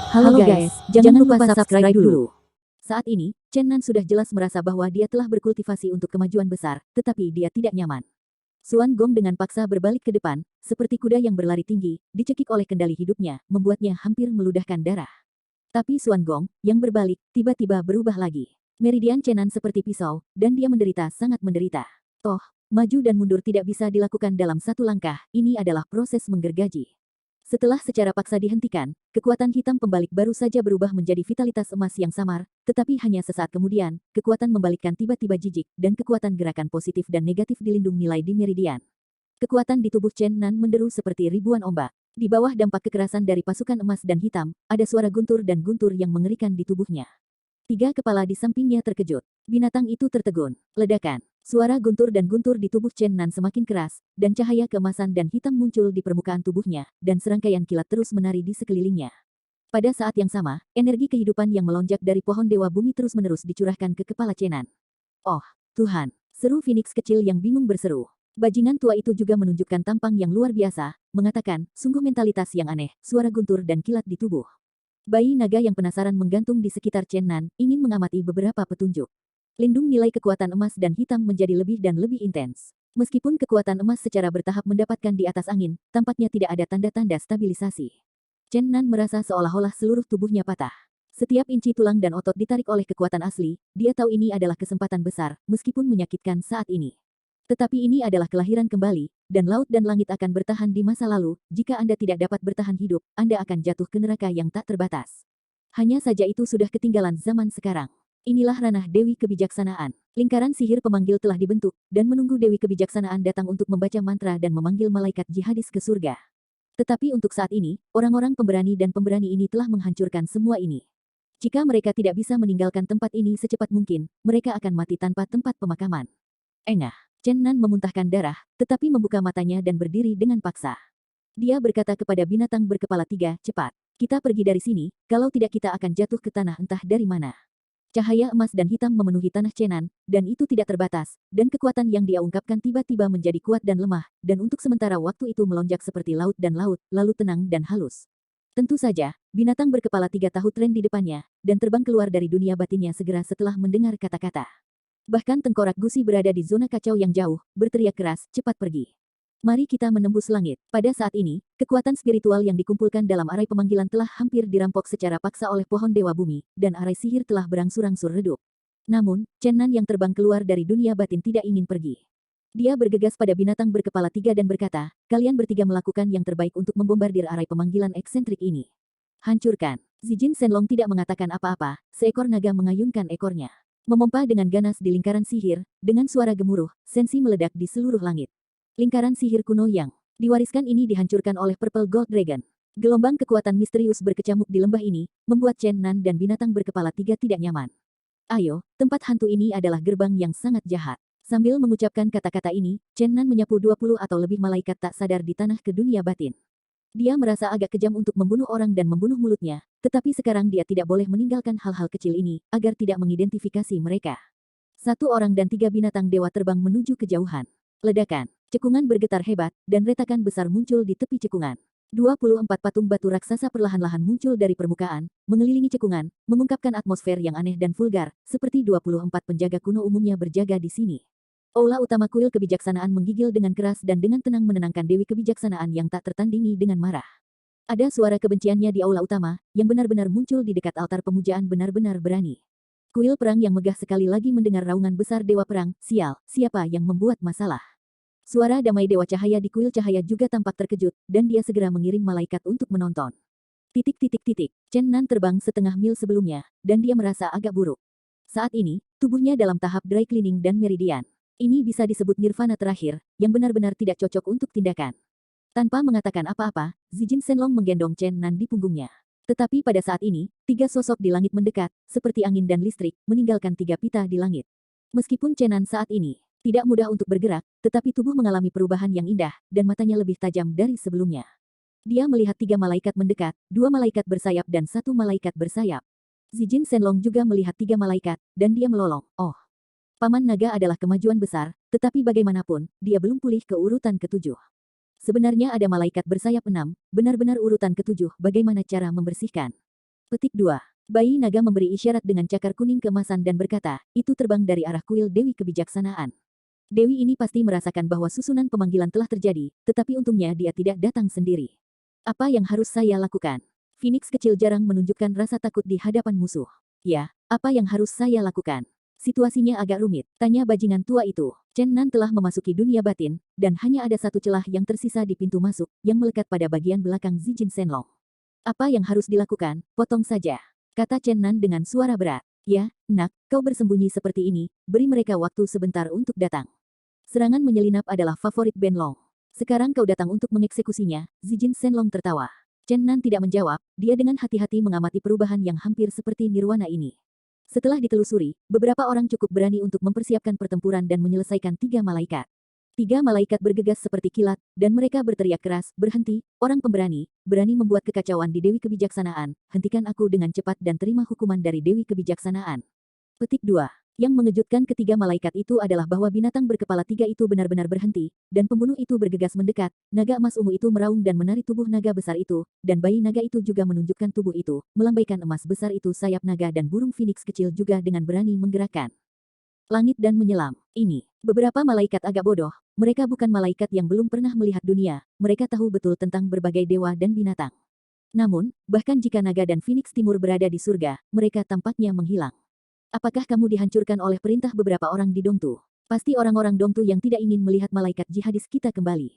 Halo guys, jangan lupa subscribe dulu. Saat ini, Chen Nan sudah jelas merasa bahwa dia telah berkultivasi untuk kemajuan besar, tetapi dia tidak nyaman. Xuan Gong dengan paksa berbalik ke depan, seperti kuda yang berlari tinggi, dicekik oleh kendali hidupnya, membuatnya hampir meludahkan darah. Tapi Xuan Gong, yang berbalik, tiba-tiba berubah lagi. Meridian Chen Nan seperti pisau, dan dia menderita sangat menderita. Toh, maju dan mundur tidak bisa dilakukan dalam satu langkah, ini adalah proses menggergaji. Setelah secara paksa dihentikan, kekuatan hitam pembalik baru saja berubah menjadi vitalitas emas yang samar, tetapi hanya sesaat kemudian, kekuatan membalikkan tiba-tiba jijik, dan kekuatan gerakan positif dan negatif dilindung nilai di meridian. Kekuatan di tubuh Chen Nan menderu seperti ribuan ombak. Di bawah dampak kekerasan dari pasukan emas dan hitam, ada suara guntur dan guntur yang mengerikan di tubuhnya. Tiga kepala di sampingnya terkejut. Binatang itu tertegun. Ledakan. Suara guntur dan guntur di tubuh Chen Nan semakin keras, dan cahaya keemasan dan hitam muncul di permukaan tubuhnya, dan serangkaian kilat terus menari di sekelilingnya. Pada saat yang sama, energi kehidupan yang melonjak dari pohon Dewa Bumi terus-menerus dicurahkan ke kepala Chen Nan. Oh, Tuhan! Seru Phoenix kecil yang bingung berseru. Bajingan tua itu juga menunjukkan tampang yang luar biasa, mengatakan, sungguh mentalitas yang aneh, suara guntur dan kilat di tubuh. Bayi naga yang penasaran menggantung di sekitar Chen Nan, ingin mengamati beberapa petunjuk. Lindung nilai kekuatan emas dan hitam menjadi lebih dan lebih intens. Meskipun kekuatan emas secara bertahap mendapatkan di atas angin, tampaknya tidak ada tanda-tanda stabilisasi. Chen Nan merasa seolah-olah seluruh tubuhnya patah. Setiap inci tulang dan otot ditarik oleh kekuatan asli, dia tahu ini adalah kesempatan besar, meskipun menyakitkan saat ini. Tetapi ini adalah kelahiran kembali, dan laut dan langit akan bertahan di masa lalu. Jika Anda tidak dapat bertahan hidup, Anda akan jatuh ke neraka yang tak terbatas. Hanya saja itu sudah ketinggalan zaman sekarang. Inilah ranah Dewi Kebijaksanaan. Lingkaran sihir pemanggil telah dibentuk, dan menunggu Dewi Kebijaksanaan datang untuk membaca mantra dan memanggil malaikat jihadis ke surga. Tetapi untuk saat ini, orang-orang pemberani dan pemberani ini telah menghancurkan semua ini. Jika mereka tidak bisa meninggalkan tempat ini secepat mungkin, mereka akan mati tanpa tempat pemakaman. Engah. Chen Nan memuntahkan darah, tetapi membuka matanya dan berdiri dengan paksa. Dia berkata kepada binatang berkepala tiga, cepat. Kita pergi dari sini, kalau tidak kita akan jatuh ke tanah entah dari mana. Cahaya emas dan hitam memenuhi tanah Chen Nan, dan itu tidak terbatas, dan kekuatan yang dia ungkapkan tiba-tiba menjadi kuat dan lemah, dan untuk sementara waktu itu melonjak seperti laut, lalu tenang dan halus. Tentu saja, binatang berkepala tiga tahu tren di depannya, dan terbang keluar dari dunia batinnya segera setelah mendengar kata-kata. Bahkan tengkorak gusi berada di zona kacau yang jauh, berteriak keras, cepat pergi. Mari kita menembus langit. Pada saat ini, kekuatan spiritual yang dikumpulkan dalam arai pemanggilan telah hampir dirampok secara paksa oleh pohon Dewa Bumi, dan arai sihir telah berangsur-angsur redup. Namun, Chen Nan yang terbang keluar dari dunia batin tidak ingin pergi. Dia bergegas pada binatang berkepala tiga dan berkata, kalian bertiga melakukan yang terbaik untuk membombardir arai pemanggilan eksentrik ini. Hancurkan. Zijin Shenlong tidak mengatakan apa-apa, seekor naga mengayunkan ekornya. Memompa dengan ganas di lingkaran sihir, dengan suara gemuruh, sensi meledak di seluruh langit. Lingkaran sihir kuno yang diwariskan ini dihancurkan oleh Purple Gold Dragon. Gelombang kekuatan misterius berkecamuk di lembah ini, membuat Chen Nan dan binatang berkepala tiga tidak nyaman. Ayo, tempat hantu ini adalah gerbang yang sangat jahat. Sambil mengucapkan kata-kata ini, Chen Nan menyapu 20 atau lebih malaikat tak sadar di tanah ke dunia batin. Dia merasa agak kejam untuk membunuh orang dan membunuh mulutnya, tetapi sekarang dia tidak boleh meninggalkan hal-hal kecil ini, agar tidak mengidentifikasi mereka. Satu orang dan tiga binatang dewa terbang menuju kejauhan. Ledakan, cekungan bergetar hebat, dan retakan besar muncul di tepi cekungan. 24 patung batu raksasa perlahan-lahan muncul dari permukaan, mengelilingi cekungan, mengungkapkan atmosfer yang aneh dan vulgar, seperti 24 penjaga kuno umumnya berjaga di sini. Aula utama kuil kebijaksanaan menggigil dengan keras dan dengan tenang menenangkan Dewi Kebijaksanaan yang tak tertandingi dengan marah. Ada suara kebenciannya di aula utama, yang benar-benar muncul di dekat altar pemujaan benar-benar berani. Kuil perang yang megah sekali lagi mendengar raungan besar Dewa Perang, sial, siapa yang membuat masalah? Suara damai Dewa Cahaya di kuil cahaya juga tampak terkejut, dan dia segera mengirim malaikat untuk menonton. Chen Nan terbang setengah mil sebelumnya, dan dia merasa agak buruk. Saat ini, tubuhnya dalam tahap dry cleaning dan meridian. Ini bisa disebut nirvana terakhir, yang benar-benar tidak cocok untuk tindakan. Tanpa mengatakan apa-apa, Zijin Shenlong menggendong Chen Nan di punggungnya. Tetapi pada saat ini, tiga sosok di langit mendekat, seperti angin dan listrik, meninggalkan tiga pita di langit. Meskipun Chen Nan saat ini tidak mudah untuk bergerak, tetapi tubuh mengalami perubahan yang indah, dan matanya lebih tajam dari sebelumnya. Dia melihat tiga malaikat mendekat, dua malaikat bersayap dan satu malaikat bersayap. Zijin Shenlong juga melihat tiga malaikat, dan dia melolong, oh. Paman Naga adalah kemajuan besar, tetapi bagaimanapun, dia belum pulih ke urutan ketujuh. Sebenarnya ada malaikat bersayap 6, benar-benar urutan ketujuh, bagaimana cara membersihkan? Petik 2. Bayi naga memberi isyarat dengan cakar kuning keemasan dan berkata, itu terbang dari arah kuil Dewi Kebijaksanaan. Dewi ini pasti merasakan bahwa susunan pemanggilan telah terjadi, tetapi untungnya dia tidak datang sendiri. Apa yang harus saya lakukan? Phoenix kecil jarang menunjukkan rasa takut di hadapan musuh. Ya, apa yang harus saya lakukan? Situasinya agak rumit, tanya bajingan tua itu. Chen Nan telah memasuki dunia batin, dan hanya ada satu celah yang tersisa di pintu masuk, yang melekat pada bagian belakang Zijin Shenlong. Apa yang harus dilakukan? Potong saja, kata Chen Nan dengan suara berat. Ya, nak, kau bersembunyi seperti ini, beri mereka waktu sebentar untuk datang. Serangan menyelinap adalah favorit Ben Long. Sekarang kau datang untuk mengeksekusinya, Zijin Shenlong tertawa. Chen Nan tidak menjawab, dia dengan hati-hati mengamati perubahan yang hampir seperti nirwana ini. Setelah ditelusuri, beberapa orang cukup berani untuk mempersiapkan pertempuran dan menyelesaikan 3 malaikat. 3 malaikat bergegas seperti kilat, dan mereka berteriak keras, berhenti, orang pemberani, berani membuat kekacauan di Dewi Kebijaksanaan, hentikan aku dengan cepat dan terima hukuman dari Dewi Kebijaksanaan. Petik 2. Yang mengejutkan ketiga malaikat itu adalah bahwa binatang berkepala 3 itu benar-benar berhenti, dan pembunuh itu bergegas mendekat, naga emas ungu itu meraung dan menari tubuh naga besar itu, dan bayi naga itu juga menunjukkan tubuh itu, melambaikan emas besar itu sayap naga dan burung phoenix kecil juga dengan berani menggerakkan langit dan menyelam. Ini, beberapa malaikat agak bodoh, mereka bukan malaikat yang belum pernah melihat dunia, mereka tahu betul tentang berbagai dewa dan binatang. Namun, bahkan jika naga dan phoenix timur berada di surga, mereka tampaknya menghilang. Apakah kamu dihancurkan oleh perintah beberapa orang di Dongtu? Pasti orang-orang Dongtu yang tidak ingin melihat malaikat jihadis kita kembali.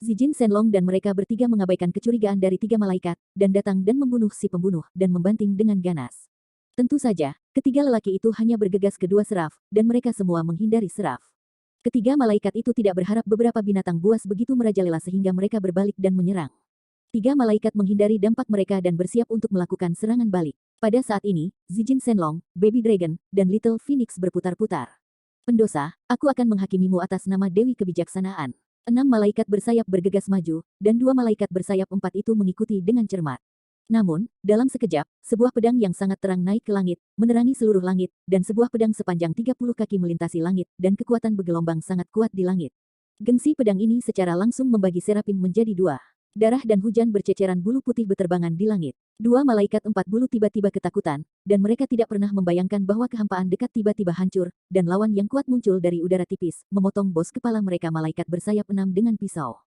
Zijin Shenlong dan mereka bertiga mengabaikan kecurigaan dari 3 malaikat, dan datang dan membunuh si pembunuh, dan membanting dengan ganas. Tentu saja, ketiga lelaki itu hanya bergegas ke 2 seraf, dan mereka semua menghindari seraf. Ketiga malaikat itu tidak berharap beberapa binatang buas begitu merajalela sehingga mereka berbalik dan menyerang. 3 malaikat menghindari dampak mereka dan bersiap untuk melakukan serangan balik. Pada saat ini, Zijin Shenlong, Baby Dragon, dan Little Phoenix berputar-putar. Pendosa, aku akan menghakimimu atas nama Dewi Kebijaksanaan. 6 malaikat bersayap bergegas maju, dan 2 malaikat bersayap 4 itu mengikuti dengan cermat. Namun, dalam sekejap, sebuah pedang yang sangat terang naik ke langit, menerangi seluruh langit, dan sebuah pedang sepanjang 30 kaki melintasi langit, dan kekuatan bergelombang sangat kuat di langit. Gengsi pedang ini secara langsung membagi Serapim menjadi 2. Darah dan hujan berceceran bulu putih beterbangan di langit. 2 malaikat 4 bulu tiba-tiba ketakutan, dan mereka tidak pernah membayangkan bahwa kehampaan dekat tiba-tiba hancur, dan lawan yang kuat muncul dari udara tipis, memotong bos kepala mereka malaikat bersayap 6 dengan pisau.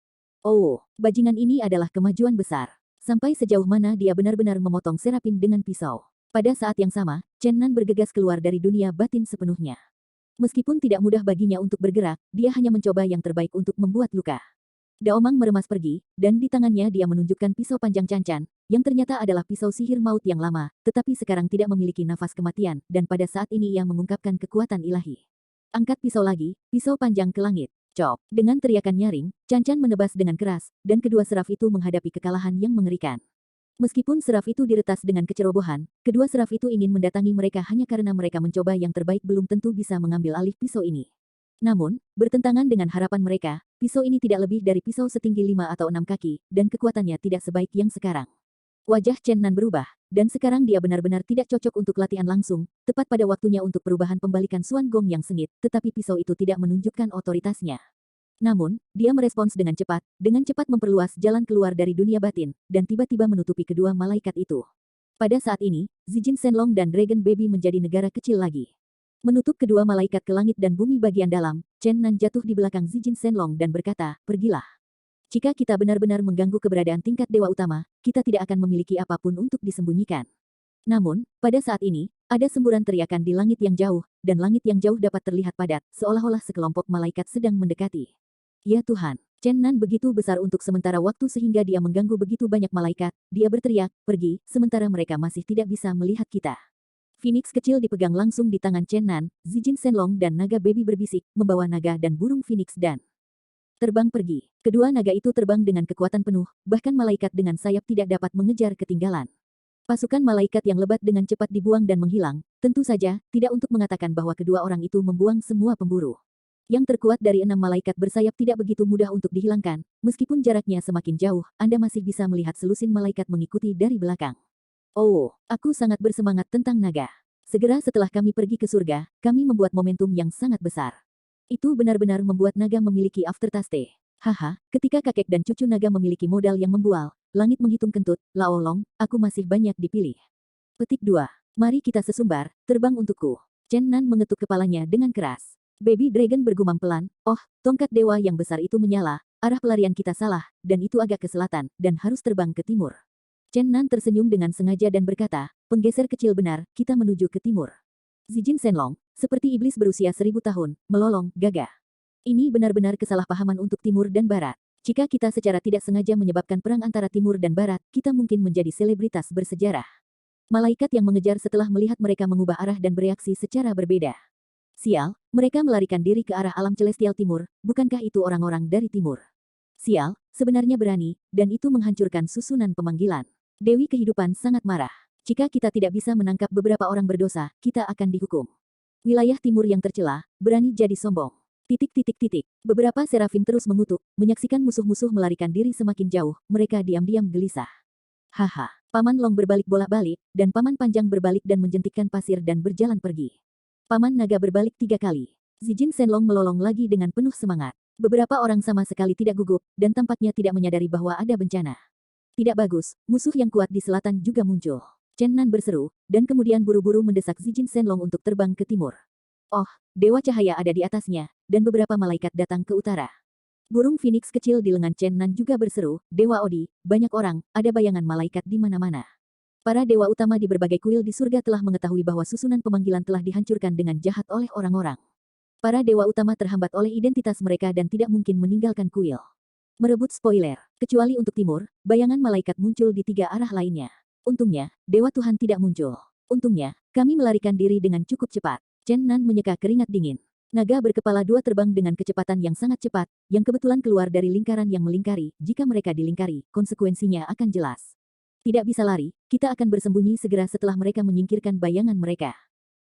Oh, bajingan ini adalah kemajuan besar. Sampai sejauh mana dia benar-benar memotong Serapim dengan pisau. Pada saat yang sama, Chen Nan bergegas keluar dari dunia batin sepenuhnya. Meskipun tidak mudah baginya untuk bergerak, dia hanya mencoba yang terbaik untuk membuat luka. Daomang meremas pergi, dan di tangannya dia menunjukkan pisau panjang cancan, yang ternyata adalah pisau sihir maut yang lama, tetapi sekarang tidak memiliki nafas kematian, dan pada saat ini ia mengungkapkan kekuatan ilahi. Angkat pisau lagi, pisau panjang ke langit. Cop! Dengan teriakan nyaring, cancan menebas dengan keras, dan kedua seraf itu menghadapi kekalahan yang mengerikan. Meskipun seraf itu diretas dengan kecerobohan, kedua seraf itu ingin mendatangi mereka hanya karena mereka mencoba yang terbaik belum tentu bisa mengambil alih pisau ini. Namun, bertentangan dengan harapan mereka, pisau ini tidak lebih dari pisau setinggi 5 atau 6 kaki, dan kekuatannya tidak sebaik yang sekarang. Wajah Chen Nan berubah, dan sekarang dia benar-benar tidak cocok untuk latihan langsung, tepat pada waktunya untuk perubahan pembalikan Suan Gong yang sengit, tetapi pisau itu tidak menunjukkan otoritasnya. Namun, dia merespons dengan cepat memperluas jalan keluar dari dunia batin, dan tiba-tiba menutupi kedua malaikat itu. Pada saat ini, Zijin Shenlong dan Dragon Baby menjadi negara kecil lagi. Menutup kedua malaikat ke langit dan bumi bagian dalam, Chen Nan jatuh di belakang Zijin Shenlong dan berkata, pergilah. Jika kita benar-benar mengganggu keberadaan tingkat dewa utama, kita tidak akan memiliki apapun untuk disembunyikan. Namun, pada saat ini, ada semburan teriakan di langit yang jauh, dan langit yang jauh dapat terlihat padat, seolah-olah sekelompok malaikat sedang mendekati. Ya Tuhan, Chen Nan begitu besar untuk sementara waktu sehingga dia mengganggu begitu banyak malaikat, dia berteriak, pergi, sementara mereka masih tidak bisa melihat kita. Phoenix kecil dipegang langsung di tangan Chen Nan, Zijin Shenlong dan naga baby berbisik, membawa naga dan burung Phoenix dan terbang pergi. Kedua naga itu terbang dengan kekuatan penuh, bahkan malaikat dengan sayap tidak dapat mengejar ketinggalan. Pasukan malaikat yang lebat dengan cepat dibuang dan menghilang, tentu saja, tidak untuk mengatakan bahwa kedua orang itu membuang semua pemburu. Yang terkuat dari 6 malaikat bersayap tidak begitu mudah untuk dihilangkan, meskipun jaraknya semakin jauh, Anda masih bisa melihat selusin malaikat mengikuti dari belakang. Oh, aku sangat bersemangat tentang naga. Segera setelah kami pergi ke surga, kami membuat momentum yang sangat besar. Itu benar-benar membuat naga memiliki aftertaste. Haha, ketika kakek dan cucu naga memiliki modal yang membual, langit menghitung kentut, Lao Long, aku masih banyak dipilih. Petik 2. Mari kita sesumbar, terbang untukku. Chen Nan mengetuk kepalanya dengan keras. Baby Dragon bergumam pelan, oh, tongkat dewa yang besar itu menyala, arah pelarian kita salah, dan itu agak ke selatan, dan harus terbang ke timur. Chen Nan tersenyum dengan sengaja dan berkata, penggeser kecil benar, kita menuju ke timur. Zijin Shenlong, seperti iblis berusia 1000 tahun, melolong, gagah. Ini benar-benar kesalahpahaman untuk timur dan barat. Jika kita secara tidak sengaja menyebabkan perang antara timur dan barat, kita mungkin menjadi selebritas bersejarah. Malaikat yang mengejar setelah melihat mereka mengubah arah dan bereaksi secara berbeda. Sial, mereka melarikan diri ke arah alam celestial timur, bukankah itu orang-orang dari timur? Sial, sebenarnya berani, dan itu menghancurkan susunan pemanggilan. Dewi Kehidupan sangat marah. Jika kita tidak bisa menangkap beberapa orang berdosa, kita akan dihukum. Wilayah timur yang tercela, berani jadi sombong. Beberapa serafim terus mengutuk, menyaksikan musuh-musuh melarikan diri semakin jauh, mereka diam-diam gelisah. Haha, Paman Long berbalik bolak-balik, dan Paman Panjang berbalik dan menjentikkan pasir dan berjalan pergi. Paman Naga berbalik 3 kali. Zijin Shenlong melolong lagi dengan penuh semangat. Beberapa orang sama sekali tidak gugup, dan tampaknya tidak menyadari bahwa ada bencana. Tidak bagus, musuh yang kuat di selatan juga muncul. Chen Nan berseru, dan kemudian buru-buru mendesak Zijin Shenlong untuk terbang ke timur. Oh, Dewa Cahaya ada di atasnya, dan beberapa malaikat datang ke utara. Burung Phoenix kecil di lengan Chen Nan juga berseru, Dewa Odi, banyak orang, ada bayangan malaikat di mana-mana. Para dewa utama di berbagai kuil di surga telah mengetahui bahwa susunan pemanggilan telah dihancurkan dengan jahat oleh orang-orang. Para dewa utama terhambat oleh identitas mereka dan tidak mungkin meninggalkan kuil. Merebut spoiler, kecuali untuk timur, bayangan malaikat muncul di 3 arah lainnya. Untungnya, Dewa Tuhan tidak muncul. Untungnya, kami melarikan diri dengan cukup cepat. Chen Nan menyeka keringat dingin. Naga berkepala 2 terbang dengan kecepatan yang sangat cepat, yang kebetulan keluar dari lingkaran yang melingkari. Jika mereka dilingkari, konsekuensinya akan jelas. Tidak bisa lari, kita akan bersembunyi segera setelah mereka menyingkirkan bayangan mereka.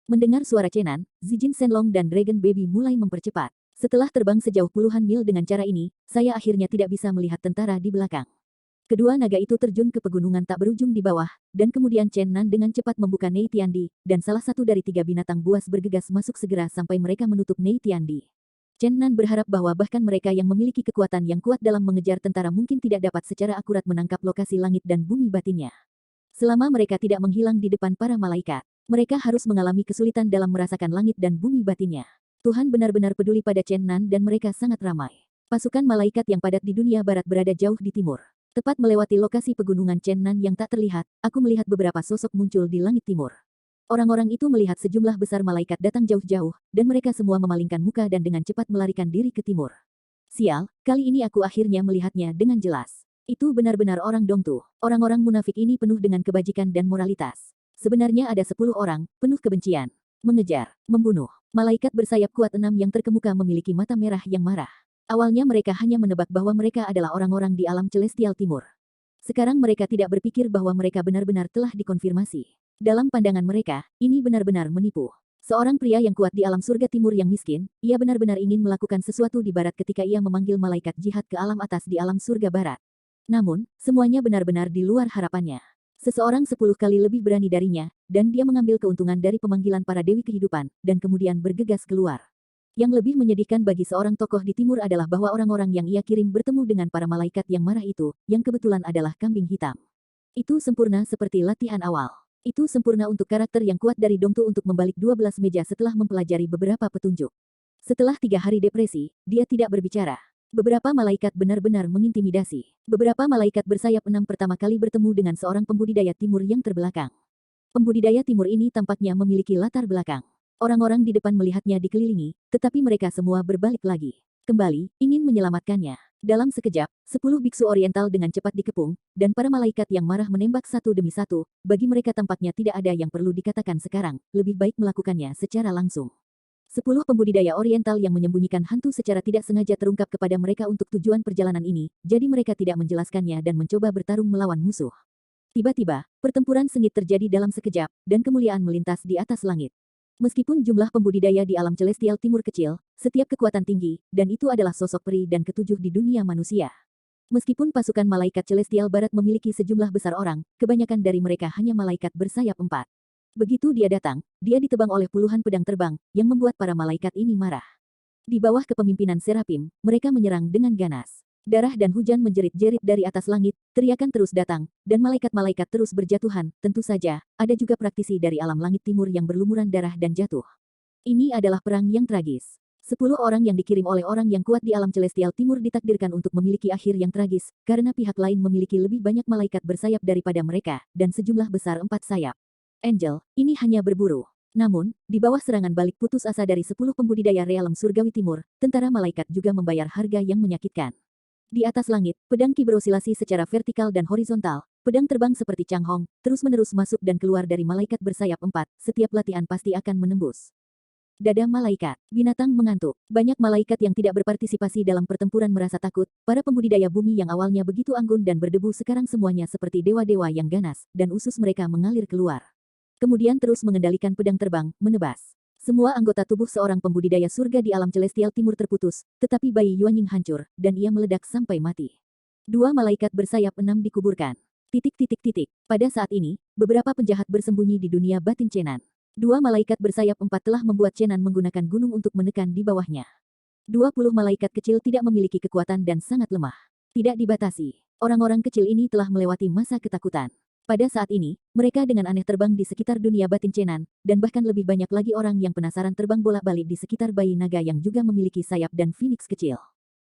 Mendengar suara Chenan, Zijin Shenlong dan Dragon Baby mulai mempercepat. Setelah terbang sejauh puluhan mil dengan cara ini, saya akhirnya tidak bisa melihat tentara di belakang. Kedua naga itu terjun ke pegunungan tak berujung di bawah, dan kemudian Chenan dengan cepat membuka Nei Tiandi, dan salah satu dari 3 binatang buas bergegas masuk segera sampai mereka menutup Nei Tiandi. Chen Nan berharap bahwa bahkan mereka yang memiliki kekuatan yang kuat dalam mengejar tentara mungkin tidak dapat secara akurat menangkap lokasi langit dan bumi batinnya. Selama mereka tidak menghilang di depan para malaikat, mereka harus mengalami kesulitan dalam merasakan langit dan bumi batinnya. Tuhan benar-benar peduli pada Chen Nan dan mereka sangat ramai. Pasukan malaikat yang padat di dunia barat berada jauh di timur. Tepat melewati lokasi pegunungan Chen Nan yang tak terlihat, aku melihat beberapa sosok muncul di langit timur. Orang-orang itu melihat sejumlah besar malaikat datang jauh-jauh, dan mereka semua memalingkan muka dan dengan cepat melarikan diri ke timur. Sial, kali ini aku akhirnya melihatnya dengan jelas. Itu benar-benar orang Dongtu. Orang-orang munafik ini penuh dengan kebajikan dan moralitas. Sebenarnya ada 10 orang, penuh kebencian. Mengejar, membunuh. Malaikat bersayap kuat 6 yang terkemuka memiliki mata merah yang marah. Awalnya mereka hanya menebak bahwa mereka adalah orang-orang di alam celestial timur. Sekarang mereka tidak berpikir bahwa mereka benar-benar telah dikonfirmasi. Dalam pandangan mereka, ini benar-benar menipu. Seorang pria yang kuat di alam surga timur yang miskin, ia benar-benar ingin melakukan sesuatu di barat ketika ia memanggil malaikat jihad ke alam atas di alam surga barat. Namun, semuanya benar-benar di luar harapannya. Seseorang 10 kali lebih berani darinya, dan dia mengambil keuntungan dari pemanggilan para dewi kehidupan, dan kemudian bergegas keluar. Yang lebih menyedihkan bagi seorang tokoh di timur adalah bahwa orang-orang yang ia kirim bertemu dengan para malaikat yang marah itu, yang kebetulan adalah kambing hitam. Itu sempurna seperti latihan awal. Itu sempurna untuk karakter yang kuat dari Dongtu untuk membalik 12 meja setelah mempelajari beberapa petunjuk. Setelah 3 hari depresi, dia tidak berbicara. Beberapa malaikat benar-benar mengintimidasi. Beberapa malaikat bersayap 6 pertama kali bertemu dengan seorang pembudidaya timur yang terbelakang. Pembudidaya timur ini tampaknya memiliki latar belakang. Orang-orang di depan melihatnya dikelilingi, tetapi mereka semua berbalik lagi. Kembali, ingin menyelamatkannya. Dalam sekejap, 10 biksu oriental dengan cepat dikepung, dan para malaikat yang marah menembak satu demi satu. Bagi mereka tampaknya tidak ada yang perlu dikatakan sekarang, lebih baik melakukannya secara langsung. 10 pembudidaya oriental yang menyembunyikan hantu secara tidak sengaja terungkap kepada mereka untuk tujuan perjalanan ini, jadi mereka tidak menjelaskannya dan mencoba bertarung melawan musuh. Tiba-tiba, pertempuran sengit terjadi dalam sekejap, dan kemuliaan melintas di atas langit. Meskipun jumlah pembudidaya di alam celestial timur kecil, setiap kekuatan tinggi, dan itu adalah sosok peri dan ketujuh di dunia manusia. Meskipun pasukan malaikat celestial barat memiliki sejumlah besar orang, kebanyakan dari mereka hanya malaikat bersayap 4. Begitu dia datang, dia ditebang oleh puluhan pedang terbang, yang membuat para malaikat ini marah. Di bawah kepemimpinan Serapim, mereka menyerang dengan ganas. Darah dan hujan menjerit-jerit dari atas langit, teriakan terus datang, dan malaikat-malaikat terus berjatuhan. Tentu saja, ada juga praktisi dari alam langit timur yang berlumuran darah dan jatuh. Ini adalah perang yang tragis. 10 orang yang dikirim oleh orang yang kuat di alam celestial timur ditakdirkan untuk memiliki akhir yang tragis, karena pihak lain memiliki lebih banyak malaikat bersayap daripada mereka, dan sejumlah besar 4 sayap. Angel, ini hanya berburu. Namun, di bawah serangan balik putus asa dari 10 pembudidaya realem surgawi timur, tentara malaikat juga membayar harga yang menyakitkan. Di atas langit, pedang ki berosilasi secara vertikal dan horizontal, pedang terbang seperti Changhong, terus-menerus masuk dan keluar dari malaikat bersayap 4, setiap latihan pasti akan menembus dada malaikat. Binatang mengantuk. Banyak malaikat yang tidak berpartisipasi dalam pertempuran merasa takut, para pembudidaya bumi yang awalnya begitu anggun dan berdebu sekarang semuanya seperti dewa-dewa yang ganas, dan usus mereka mengalir keluar. Kemudian terus mengendalikan pedang terbang, menebas. Semua anggota tubuh seorang pembudidaya surga di alam celestial timur terputus, tetapi bayi Yuanying hancur, dan ia meledak sampai mati. 2 malaikat bersayap 6 dikuburkan. Pada saat ini, beberapa penjahat bersembunyi di dunia batin Chenan. 2 malaikat bersayap 4 telah membuat Chenan menggunakan gunung untuk menekan di bawahnya. 20 malaikat kecil tidak memiliki kekuatan dan sangat lemah. Tidak dibatasi. Orang-orang kecil ini telah melewati masa ketakutan. Pada saat ini, mereka dengan aneh terbang di sekitar dunia batin Chenan, dan bahkan lebih banyak lagi orang yang penasaran terbang bolak-balik di sekitar bayi naga yang juga memiliki sayap dan phoenix kecil.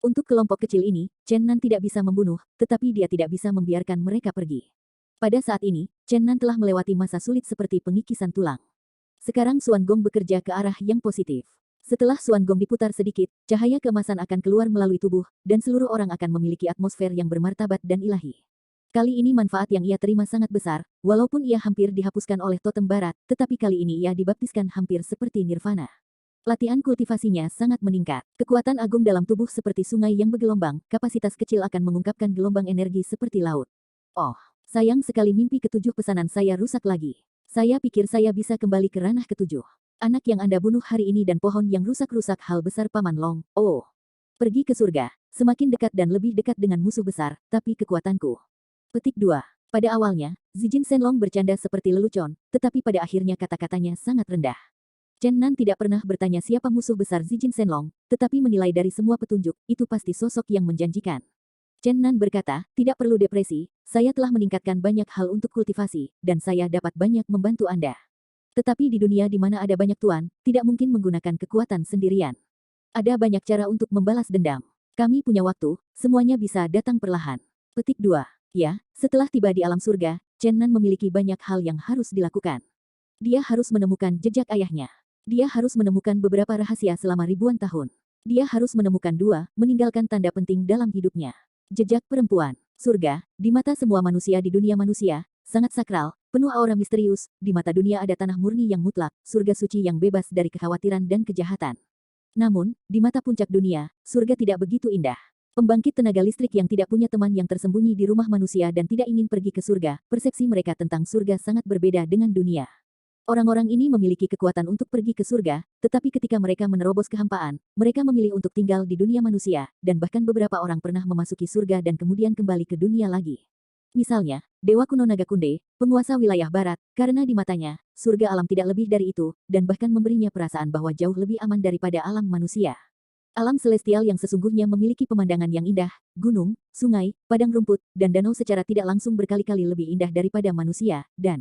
Untuk kelompok kecil ini, Chenan tidak bisa membunuh, tetapi dia tidak bisa membiarkan mereka pergi. Pada saat ini, Chenan telah melewati masa sulit seperti pengikisan tulang. Sekarang Xuan Gong bekerja ke arah yang positif. Setelah Xuan Gong diputar sedikit, cahaya keemasan akan keluar melalui tubuh, dan seluruh orang akan memiliki atmosfer yang bermartabat dan ilahi. Kali ini manfaat yang ia terima sangat besar, walaupun ia hampir dihapuskan oleh totem barat, tetapi kali ini ia dibaptiskan hampir seperti nirvana. Latihan kultivasinya sangat meningkat. Kekuatan agung dalam tubuh seperti sungai yang bergelombang, kapasitas kecil akan mengungkapkan gelombang energi seperti laut. Oh, sayang sekali mimpi ketujuh pesanan saya rusak lagi. Saya pikir saya bisa kembali ke ranah ketujuh. Anak yang Anda bunuh hari ini dan pohon yang rusak-rusak hal besar Paman Long. Oh, pergi ke surga, semakin dekat dan lebih dekat dengan musuh besar, tapi kekuatanku. Petik 2. Pada awalnya, Zijin Shenlong bercanda seperti lelucon, tetapi pada akhirnya kata-katanya sangat rendah. Chen Nan tidak pernah bertanya siapa musuh besar Zijin Shenlong, tetapi menilai dari semua petunjuk, itu pasti sosok yang menjanjikan. Chen Nan berkata, tidak perlu depresi, saya telah meningkatkan banyak hal untuk kultivasi, dan saya dapat banyak membantu Anda. Tetapi di dunia di mana ada banyak tuan, tidak mungkin menggunakan kekuatan sendirian. Ada banyak cara untuk membalas dendam. Kami punya waktu, semuanya bisa datang perlahan. Petik 2. Ya, setelah tiba di alam surga, Chen Nan memiliki banyak hal yang harus dilakukan. Dia harus menemukan jejak ayahnya. Dia harus menemukan beberapa rahasia selama ribuan tahun. Dia harus menemukan 2, meninggalkan tanda penting dalam hidupnya. Jejak perempuan. Surga, di mata semua manusia di dunia manusia, sangat sakral, penuh aura misterius, di mata dunia ada tanah murni yang mutlak, surga suci yang bebas dari kekhawatiran dan kejahatan. Namun, di mata puncak dunia, surga tidak begitu indah. Pembangkit tenaga listrik yang tidak punya teman yang tersembunyi di rumah manusia dan tidak ingin pergi ke surga, persepsi mereka tentang surga sangat berbeda dengan dunia. Orang-orang ini memiliki kekuatan untuk pergi ke surga, tetapi ketika mereka menerobos kehampaan, mereka memilih untuk tinggal di dunia manusia, dan bahkan beberapa orang pernah memasuki surga dan kemudian kembali ke dunia lagi. Misalnya, Dewa kuno Naga Kunde, penguasa wilayah barat, karena di matanya, surga alam tidak lebih dari itu, dan bahkan memberinya perasaan bahwa jauh lebih aman daripada alam manusia. Alam celestial yang sesungguhnya memiliki pemandangan yang indah, gunung, sungai, padang rumput, dan danau secara tidak langsung berkali-kali lebih indah daripada manusia, dan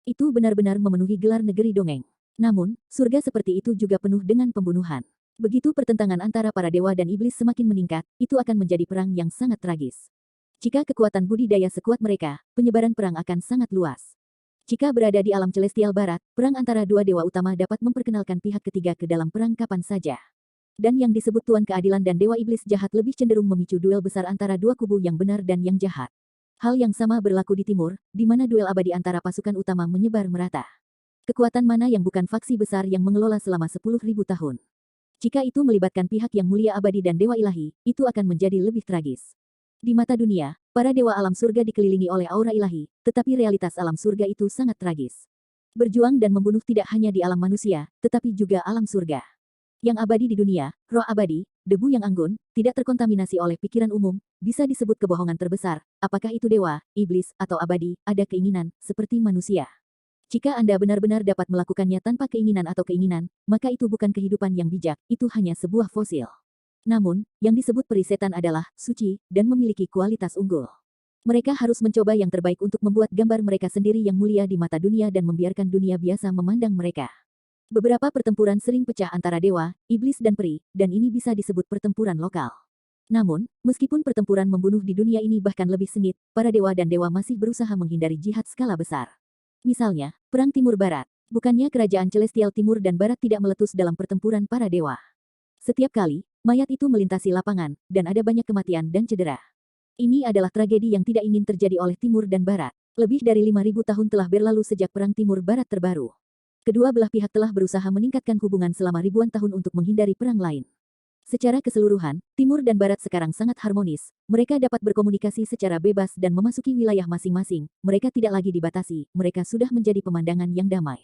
itu benar-benar memenuhi gelar negeri dongeng. Namun, surga seperti itu juga penuh dengan pembunuhan. Begitu pertentangan antara para dewa dan iblis semakin meningkat, itu akan menjadi perang yang sangat tragis. Jika kekuatan budidaya sekuat mereka, penyebaran perang akan sangat luas. Jika berada di alam celestial barat, perang antara 2 dewa utama dapat memperkenalkan pihak ketiga ke dalam perang kapan saja. Dan yang disebut Tuan Keadilan dan Dewa Iblis Jahat lebih cenderung memicu duel besar antara 2 kubu yang benar dan yang jahat. Hal yang sama berlaku di timur, di mana duel abadi antara pasukan utama menyebar merata. Kekuatan mana yang bukan faksi besar yang mengelola selama 10.000 tahun. Jika itu melibatkan pihak yang mulia abadi dan dewa ilahi, itu akan menjadi lebih tragis. Di mata dunia, para dewa alam surga dikelilingi oleh aura ilahi, tetapi realitas alam surga itu sangat tragis. Berjuang dan membunuh tidak hanya di alam manusia, tetapi juga alam surga. Yang abadi di dunia, roh abadi, debu yang anggun, tidak terkontaminasi oleh pikiran umum, bisa disebut kebohongan terbesar, apakah itu dewa, iblis, atau abadi, ada keinginan, seperti manusia. Jika Anda benar-benar dapat melakukannya tanpa keinginan atau keinginan, maka itu bukan kehidupan yang bijak, itu hanya sebuah fosil. Namun, yang disebut peri setan adalah suci dan memiliki kualitas unggul. Mereka harus mencoba yang terbaik untuk membuat gambar mereka sendiri yang mulia di mata dunia dan membiarkan dunia biasa memandang mereka. Beberapa pertempuran sering pecah antara dewa, iblis dan peri, dan ini bisa disebut pertempuran lokal. Namun, meskipun pertempuran membunuh di dunia ini bahkan lebih sengit, para dewa dan dewa masih berusaha menghindari jihad skala besar. Misalnya, Perang Timur Barat. Bukannya kerajaan Celestial Timur dan Barat tidak meletus dalam pertempuran para dewa. Setiap kali, mayat itu melintasi lapangan, dan ada banyak kematian dan cedera. Ini adalah tragedi yang tidak ingin terjadi oleh Timur dan Barat. Lebih dari 5.000 tahun telah berlalu sejak Perang Timur Barat terbaru. Kedua belah pihak telah berusaha meningkatkan hubungan selama ribuan tahun untuk menghindari perang lain. Secara keseluruhan, Timur dan Barat sekarang sangat harmonis. Mereka dapat berkomunikasi secara bebas dan memasuki wilayah masing-masing. Mereka tidak lagi dibatasi, mereka sudah menjadi pemandangan yang damai.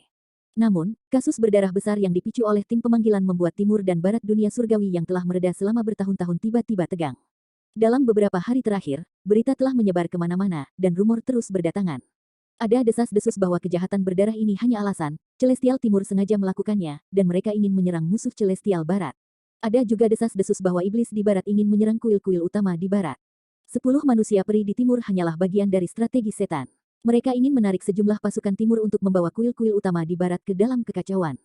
Namun, kasus berdarah besar yang dipicu oleh tim pemanggilan membuat Timur dan Barat dunia surgawi yang telah mereda selama bertahun-tahun tiba-tiba tegang. Dalam beberapa hari terakhir, berita telah menyebar kemana-mana, dan rumor terus berdatangan. Ada desas-desus bahwa kejahatan berdarah ini hanya alasan, Celestial Timur sengaja melakukannya, dan mereka ingin menyerang musuh Celestial Barat. Ada juga desas-desus bahwa iblis di Barat ingin menyerang kuil-kuil utama di Barat. 10 manusia peri di Timur hanyalah bagian dari strategi setan. Mereka ingin menarik sejumlah pasukan Timur untuk membawa kuil-kuil utama di Barat ke dalam kekacauan.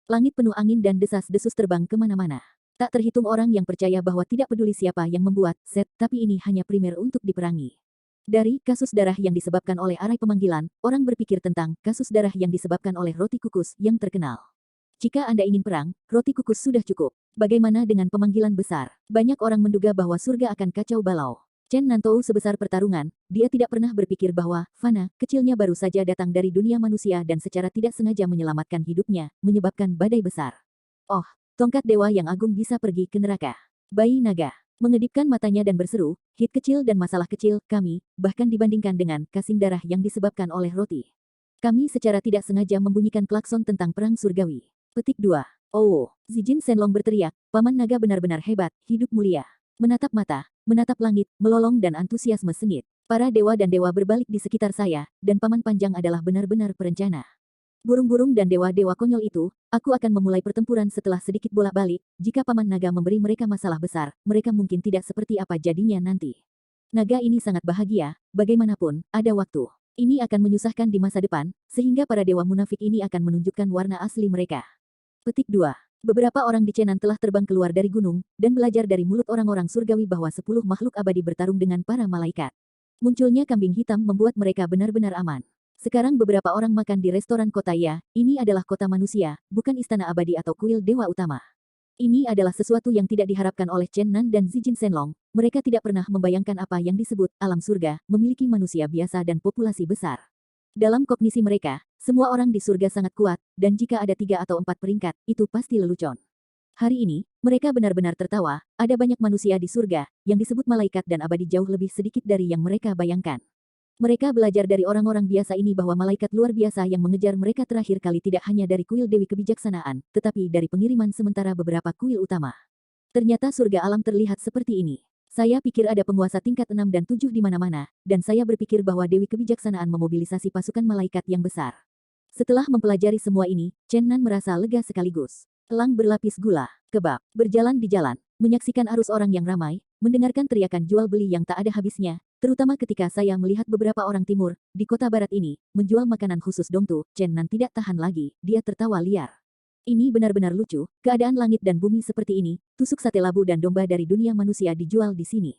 Langit penuh angin dan desas-desus terbang kemana-mana. Tak terhitung orang yang percaya bahwa tidak peduli siapa yang membuat set, tapi ini hanya primer untuk diperangi. Dari kasus darah yang disebabkan oleh arai pemanggilan, orang berpikir tentang kasus darah yang disebabkan oleh roti kukus yang terkenal. Jika Anda ingin perang, roti kukus sudah cukup. Bagaimana dengan pemanggilan besar? Banyak orang menduga bahwa surga akan kacau balau. Chen Nantou sebesar pertarungan, dia tidak pernah berpikir bahwa Fana, kecilnya baru saja datang dari dunia manusia dan secara tidak sengaja menyelamatkan hidupnya, menyebabkan badai besar. Oh, tongkat dewa yang agung bisa pergi ke neraka. Bayi naga mengedipkan matanya dan berseru, hit kecil dan masalah kecil, kami, bahkan dibandingkan dengan kasing darah yang disebabkan oleh roti. Kami secara tidak sengaja membunyikan klakson tentang perang surgawi. Petik 2. Oh, Zijin Shenlong berteriak, Paman Naga benar-benar hebat, hidup mulia. Menatap mata, menatap langit, melolong dan antusiasme sengit. Para dewa dan dewa berbalik di sekitar saya, dan Paman Panjang adalah benar-benar perencana. Burung-burung dan dewa-dewa konyol itu, aku akan memulai pertempuran setelah sedikit bolak-balik, jika Paman Naga memberi mereka masalah besar, mereka mungkin tidak seperti apa jadinya nanti. Naga ini sangat bahagia, bagaimanapun, ada waktu. Ini akan menyusahkan di masa depan, sehingga para dewa munafik ini akan menunjukkan warna asli mereka. Petik 2. Beberapa orang di Chenan telah terbang keluar dari gunung, dan belajar dari mulut orang-orang surgawi bahwa 10 makhluk abadi bertarung dengan para malaikat. Munculnya kambing hitam membuat mereka benar-benar aman. Sekarang beberapa orang makan di restoran kota ya, ini adalah kota manusia, bukan istana abadi atau kuil dewa utama. Ini adalah sesuatu yang tidak diharapkan oleh Chen Nan dan Zijin Shenlong, mereka tidak pernah membayangkan apa yang disebut alam surga, memiliki manusia biasa dan populasi besar. Dalam kognisi mereka, semua orang di surga sangat kuat, dan jika ada 3 atau 4 peringkat, itu pasti lelucon. Hari ini, mereka benar-benar tertawa, ada banyak manusia di surga, yang disebut malaikat dan abadi jauh lebih sedikit dari yang mereka bayangkan. Mereka belajar dari orang-orang biasa ini bahwa malaikat luar biasa yang mengejar mereka terakhir kali tidak hanya dari kuil Dewi Kebijaksanaan, tetapi dari pengiriman sementara beberapa kuil utama. Ternyata surga alam terlihat seperti ini. Saya pikir ada penguasa tingkat 6 dan 7 di mana-mana, dan saya berpikir bahwa Dewi Kebijaksanaan memobilisasi pasukan malaikat yang besar. Setelah mempelajari semua ini, Chen Nan merasa lega sekaligus. Elang berlapis gula, kebab, berjalan di jalan, menyaksikan arus orang yang ramai, mendengarkan teriakan jual beli yang tak ada habisnya, terutama ketika saya melihat beberapa orang timur, di kota barat ini, menjual makanan khusus dongtu, Chen Nan tidak tahan lagi, dia tertawa liar. Ini benar-benar lucu, keadaan langit dan bumi seperti ini, tusuk sate labu dan domba dari dunia manusia dijual di sini.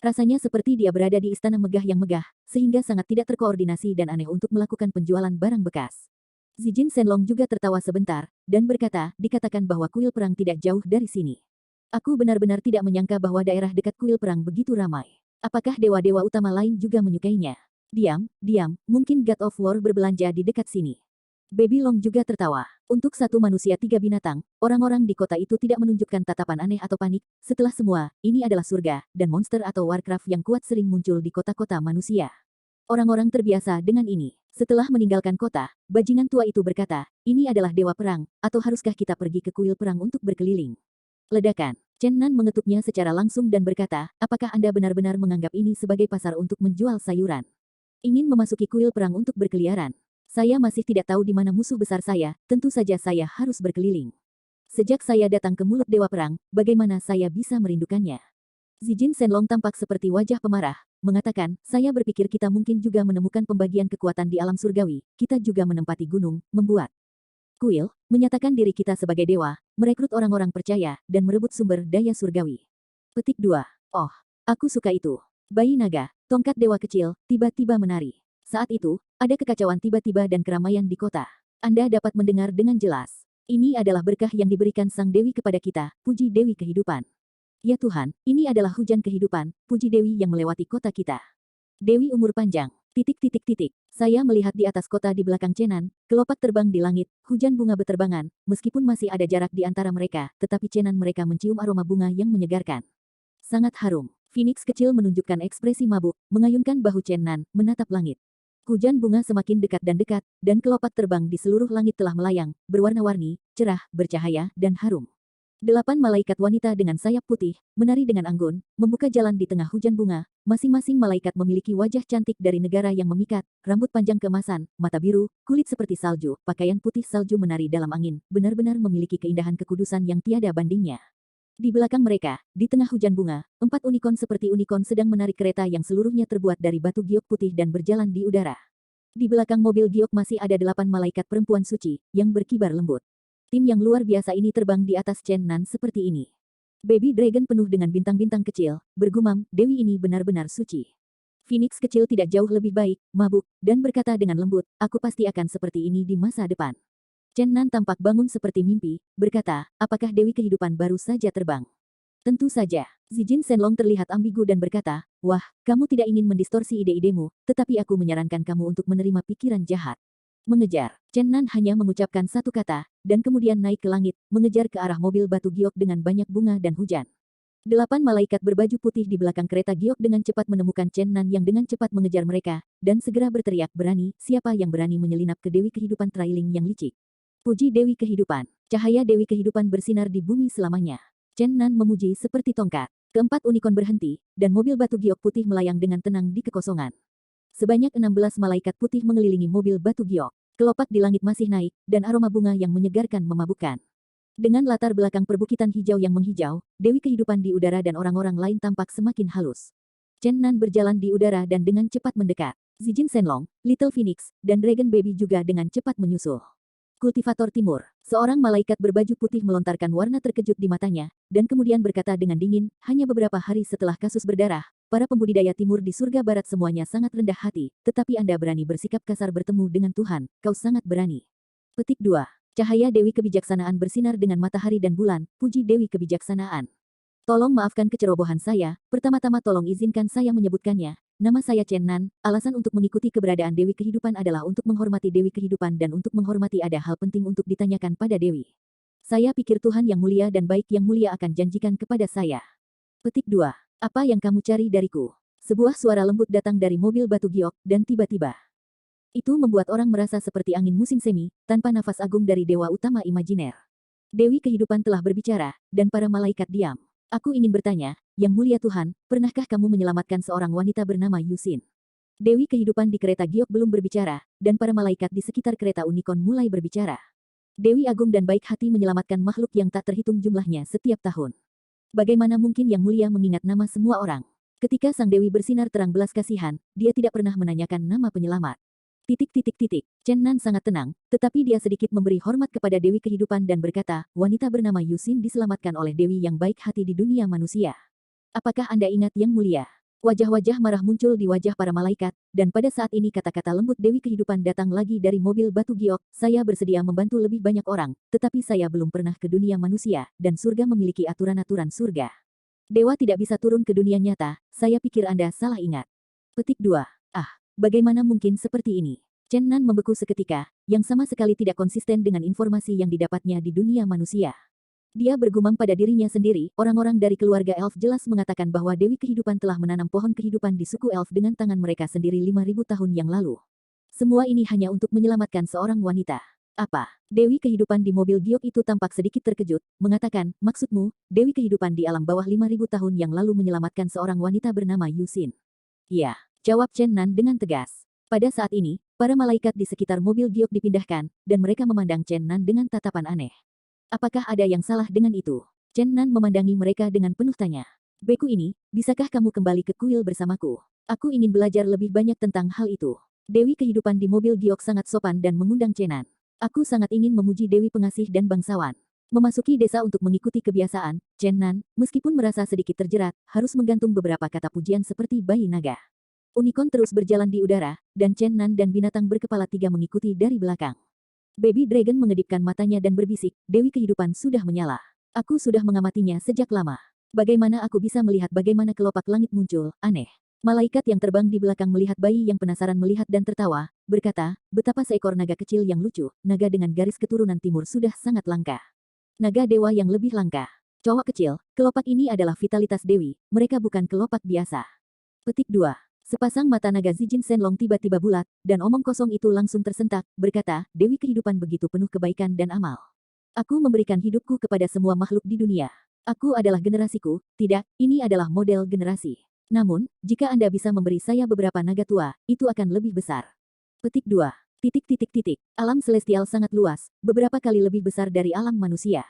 Rasanya seperti dia berada di istana megah yang megah, sehingga sangat tidak terkoordinasi dan aneh untuk melakukan penjualan barang bekas. Zijin Shenlong juga tertawa sebentar, dan berkata, dikatakan bahwa kuil perang tidak jauh dari sini. Aku benar-benar tidak menyangka bahwa daerah dekat kuil perang begitu ramai. Apakah dewa-dewa utama lain juga menyukainya? Diam, mungkin God of War berbelanja di dekat sini. Baby Long juga tertawa. Untuk satu manusia 3 binatang, orang-orang di kota itu tidak menunjukkan tatapan aneh atau panik. Setelah semua, ini adalah surga, dan monster atau Warcraft yang kuat sering muncul di kota-kota manusia. Orang-orang terbiasa dengan ini. Setelah meninggalkan kota, bajingan tua itu berkata, ini adalah dewa perang, atau haruskah kita pergi ke kuil perang untuk berkeliling? Ledakan. Chen Nan mengetuknya secara langsung dan berkata, apakah Anda benar-benar menganggap ini sebagai pasar untuk menjual sayuran? Ingin memasuki kuil perang untuk berkeliaran? Saya masih tidak tahu di mana musuh besar saya, tentu saja saya harus berkeliling. Sejak saya datang ke mulut Dewa Perang, bagaimana saya bisa merindukannya? Zijin Shenlong tampak seperti wajah pemarah, mengatakan, saya berpikir kita mungkin juga menemukan pembagian kekuatan di alam surgawi, kita juga menempati gunung, membuat kuil, menyatakan diri kita sebagai dewa, merekrut orang-orang percaya, dan merebut sumber daya surgawi. Petik 2. Oh, aku suka itu. Bayi naga, tongkat dewa kecil, tiba-tiba menari. Saat itu, ada kekacauan tiba-tiba dan keramaian di kota. Anda dapat mendengar dengan jelas. Ini adalah berkah yang diberikan Sang Dewi kepada kita, puji Dewi Kehidupan. Ya Tuhan, ini adalah hujan kehidupan, puji Dewi yang melewati kota kita. Dewi umur panjang. Saya melihat di atas kota di belakang Chenan, kelopak terbang di langit, hujan bunga beterbangan, meskipun masih ada jarak di antara mereka, tetapi Chenan mereka mencium aroma bunga yang menyegarkan. Sangat harum. Phoenix kecil menunjukkan ekspresi mabuk, mengayunkan bahu Chenan, menatap langit. Hujan bunga semakin dekat, dan kelopak terbang di seluruh langit telah melayang, berwarna-warni, cerah, bercahaya, dan harum. 8 malaikat wanita dengan sayap putih, menari dengan anggun, membuka jalan di tengah hujan bunga. Masing-masing malaikat memiliki wajah cantik dari negara yang memikat, rambut panjang keemasan, mata biru, kulit seperti salju, pakaian putih salju menari dalam angin, benar-benar memiliki keindahan kekudusan yang tiada bandingnya. Di belakang mereka, di tengah hujan bunga, 4 unicorn seperti unicorn sedang menarik kereta yang seluruhnya terbuat dari batu giok putih dan berjalan di udara. Di belakang mobil giok masih ada 8 malaikat perempuan suci, yang berkibar lembut. Tim yang luar biasa ini terbang di atas Chenan seperti ini. Baby Dragon penuh dengan bintang-bintang kecil, bergumam, Dewi ini benar-benar suci. Phoenix kecil tidak jauh lebih baik, mabuk, dan berkata dengan lembut, aku pasti akan seperti ini di masa depan. Chenan tampak bangun seperti mimpi, berkata, apakah Dewi Kehidupan baru saja terbang? Tentu saja. Zijin Shenlong terlihat ambigu dan berkata, wah, kamu tidak ingin mendistorsi ide-idemu, tetapi aku menyarankan kamu untuk menerima pikiran jahat. Mengejar. Chenan hanya mengucapkan satu kata, dan kemudian naik ke langit, mengejar ke arah mobil batu giok dengan banyak bunga dan hujan. 8 malaikat berbaju putih di belakang kereta giok dengan cepat menemukan Chenan yang dengan cepat mengejar mereka, dan segera berteriak berani, siapa yang berani menyelinap ke Dewi Kehidupan trailing yang licik. Puji Dewi Kehidupan. Cahaya Dewi Kehidupan bersinar di bumi selamanya. Chenan memuji seperti tongkat. Keempat unicorn berhenti, dan mobil batu giok putih melayang dengan tenang di kekosongan. Sebanyak 16 malaikat putih mengelilingi mobil batu giok. Kelopak di langit masih naik, dan aroma bunga yang menyegarkan memabukkan. Dengan latar belakang perbukitan hijau yang menghijau, Dewi Kehidupan di udara dan orang-orang lain tampak semakin halus. Chenan berjalan di udara dan dengan cepat mendekat. Zijin Shenlong, Little Phoenix, dan Dragon Baby juga dengan cepat menyusul. Kultivator Timur, seorang malaikat berbaju putih melontarkan warna terkejut di matanya, dan kemudian berkata dengan dingin, hanya beberapa hari setelah kasus berdarah, para pembudidaya timur di surga barat semuanya sangat rendah hati, tetapi Anda berani bersikap kasar bertemu dengan Tuhan, kau sangat berani. Petik 2. Cahaya Dewi Kebijaksanaan bersinar dengan matahari dan bulan, puji Dewi Kebijaksanaan. Tolong maafkan kecerobohan saya, pertama-tama tolong izinkan saya menyebutkannya. Nama saya Chenan, alasan untuk mengikuti keberadaan Dewi Kehidupan adalah untuk menghormati Dewi Kehidupan dan untuk menghormati ada hal penting untuk ditanyakan pada Dewi. Saya pikir Tuhan yang mulia dan baik yang mulia akan janjikan kepada saya. Petik 2. Apa yang kamu cari dariku? Sebuah suara lembut datang dari mobil batu giok, dan tiba-tiba. Itu membuat orang merasa seperti angin musim semi, tanpa nafas agung dari dewa utama imajiner. Dewi Kehidupan telah berbicara, dan para malaikat diam. Aku ingin bertanya, Yang Mulia Tuhan, pernahkah kamu menyelamatkan seorang wanita bernama Yusin? Dewi Kehidupan di kereta giok belum berbicara, dan para malaikat di sekitar kereta unicorn mulai berbicara. Dewi Agung dan baik hati menyelamatkan makhluk yang tak terhitung jumlahnya setiap tahun. Bagaimana mungkin Yang Mulia mengingat nama semua orang? Ketika Sang Dewi bersinar terang belas kasihan, dia tidak pernah menanyakan nama penyelamat. Chenan sangat tenang, tetapi dia sedikit memberi hormat kepada Dewi Kehidupan dan berkata, wanita bernama Yusin diselamatkan oleh Dewi yang baik hati di dunia manusia. Apakah Anda ingat Yang Mulia? Wajah-wajah marah muncul di wajah para malaikat, dan pada saat ini kata-kata lembut Dewi Kehidupan datang lagi dari mobil batu giok, saya bersedia membantu lebih banyak orang, tetapi saya belum pernah ke dunia manusia, dan surga memiliki aturan-aturan surga. Dewa tidak bisa turun ke dunia nyata, saya pikir Anda salah ingat. Petik 2. Bagaimana mungkin seperti ini? Chenan membeku seketika, yang sama sekali tidak konsisten dengan informasi yang didapatnya di dunia manusia. Dia bergumam pada dirinya sendiri, orang-orang dari keluarga elf jelas mengatakan bahwa Dewi Kehidupan telah menanam pohon kehidupan di suku elf dengan tangan mereka sendiri 5.000 tahun yang lalu. Semua ini hanya untuk menyelamatkan seorang wanita. Apa? Dewi Kehidupan di mobil giok itu tampak sedikit terkejut, mengatakan, maksudmu, Dewi Kehidupan di alam bawah 5.000 tahun yang lalu menyelamatkan seorang wanita bernama Yusin? Iya. Jawab Chenan dengan tegas. Pada saat ini, para malaikat di sekitar mobil giok dipindahkan, dan mereka memandang Chenan dengan tatapan aneh. Apakah ada yang salah dengan itu? Chen Nan memandangi mereka dengan penuh tanya. Beku ini, bisakah kamu kembali ke kuil bersamaku? Aku ingin belajar lebih banyak tentang hal itu. Dewi kehidupan di mobil giok sangat sopan dan mengundang Chen Nan. Aku sangat ingin memuji Dewi pengasih dan bangsawan. Memasuki desa untuk mengikuti kebiasaan, Chen Nan, meskipun merasa sedikit terjerat, harus menggantung beberapa kata pujian seperti bayi naga. Unicorn terus berjalan di udara, dan Chen Nan dan binatang berkepala 3 mengikuti dari belakang. Baby Dragon mengedipkan matanya dan berbisik, Dewi kehidupan sudah menyala. Aku sudah mengamatinya sejak lama. Bagaimana aku bisa melihat bagaimana kelopak langit muncul, aneh. Malaikat yang terbang di belakang melihat bayi yang penasaran melihat dan tertawa, berkata, betapa seekor naga kecil yang lucu, naga dengan garis keturunan timur sudah sangat langka. Naga dewa yang lebih langka. Cowok kecil, kelopak ini adalah vitalitas Dewi, mereka bukan kelopak biasa. Petik 2. Sepasang mata naga Zijin Shenlong tiba-tiba bulat, dan omong kosong itu langsung tersentak, berkata, Dewi kehidupan begitu penuh kebaikan dan amal. Aku memberikan hidupku kepada semua makhluk di dunia. Aku adalah generasiku, tidak, ini adalah model generasi. Namun, jika Anda bisa memberi saya beberapa naga tua, itu akan lebih besar. Petik 2. Alam celestial sangat luas, beberapa kali lebih besar dari alam manusia.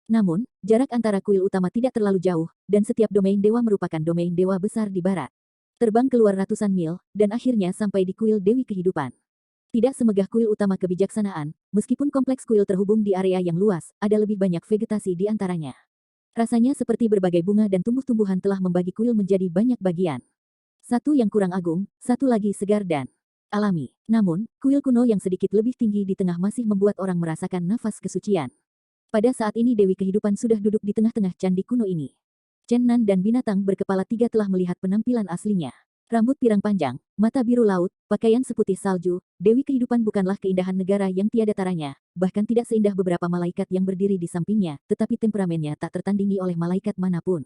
Namun, jarak antara kuil utama tidak terlalu jauh, dan setiap domain dewa merupakan domain dewa besar di barat. Terbang keluar ratusan mil, dan akhirnya sampai di kuil Dewi Kehidupan. Tidak semegah kuil utama kebijaksanaan, meskipun kompleks kuil terhubung di area yang luas, ada lebih banyak vegetasi di antaranya. Rasanya seperti berbagai bunga dan tumbuh-tumbuhan telah membagi kuil menjadi banyak bagian. Satu yang kurang agung, satu lagi segar dan alami. Namun, kuil kuno yang sedikit lebih tinggi di tengah masih membuat orang merasakan nafas kesucian. Pada saat ini Dewi Kehidupan sudah duduk di tengah-tengah candi kuno ini. Chen Nan dan binatang berkepala 3 telah melihat penampilan aslinya. Rambut pirang panjang, mata biru laut, pakaian seputih salju, Dewi Kehidupan bukanlah keindahan negara yang tiada taranya, bahkan tidak seindah beberapa malaikat yang berdiri di sampingnya, tetapi temperamennya tak tertandingi oleh malaikat manapun.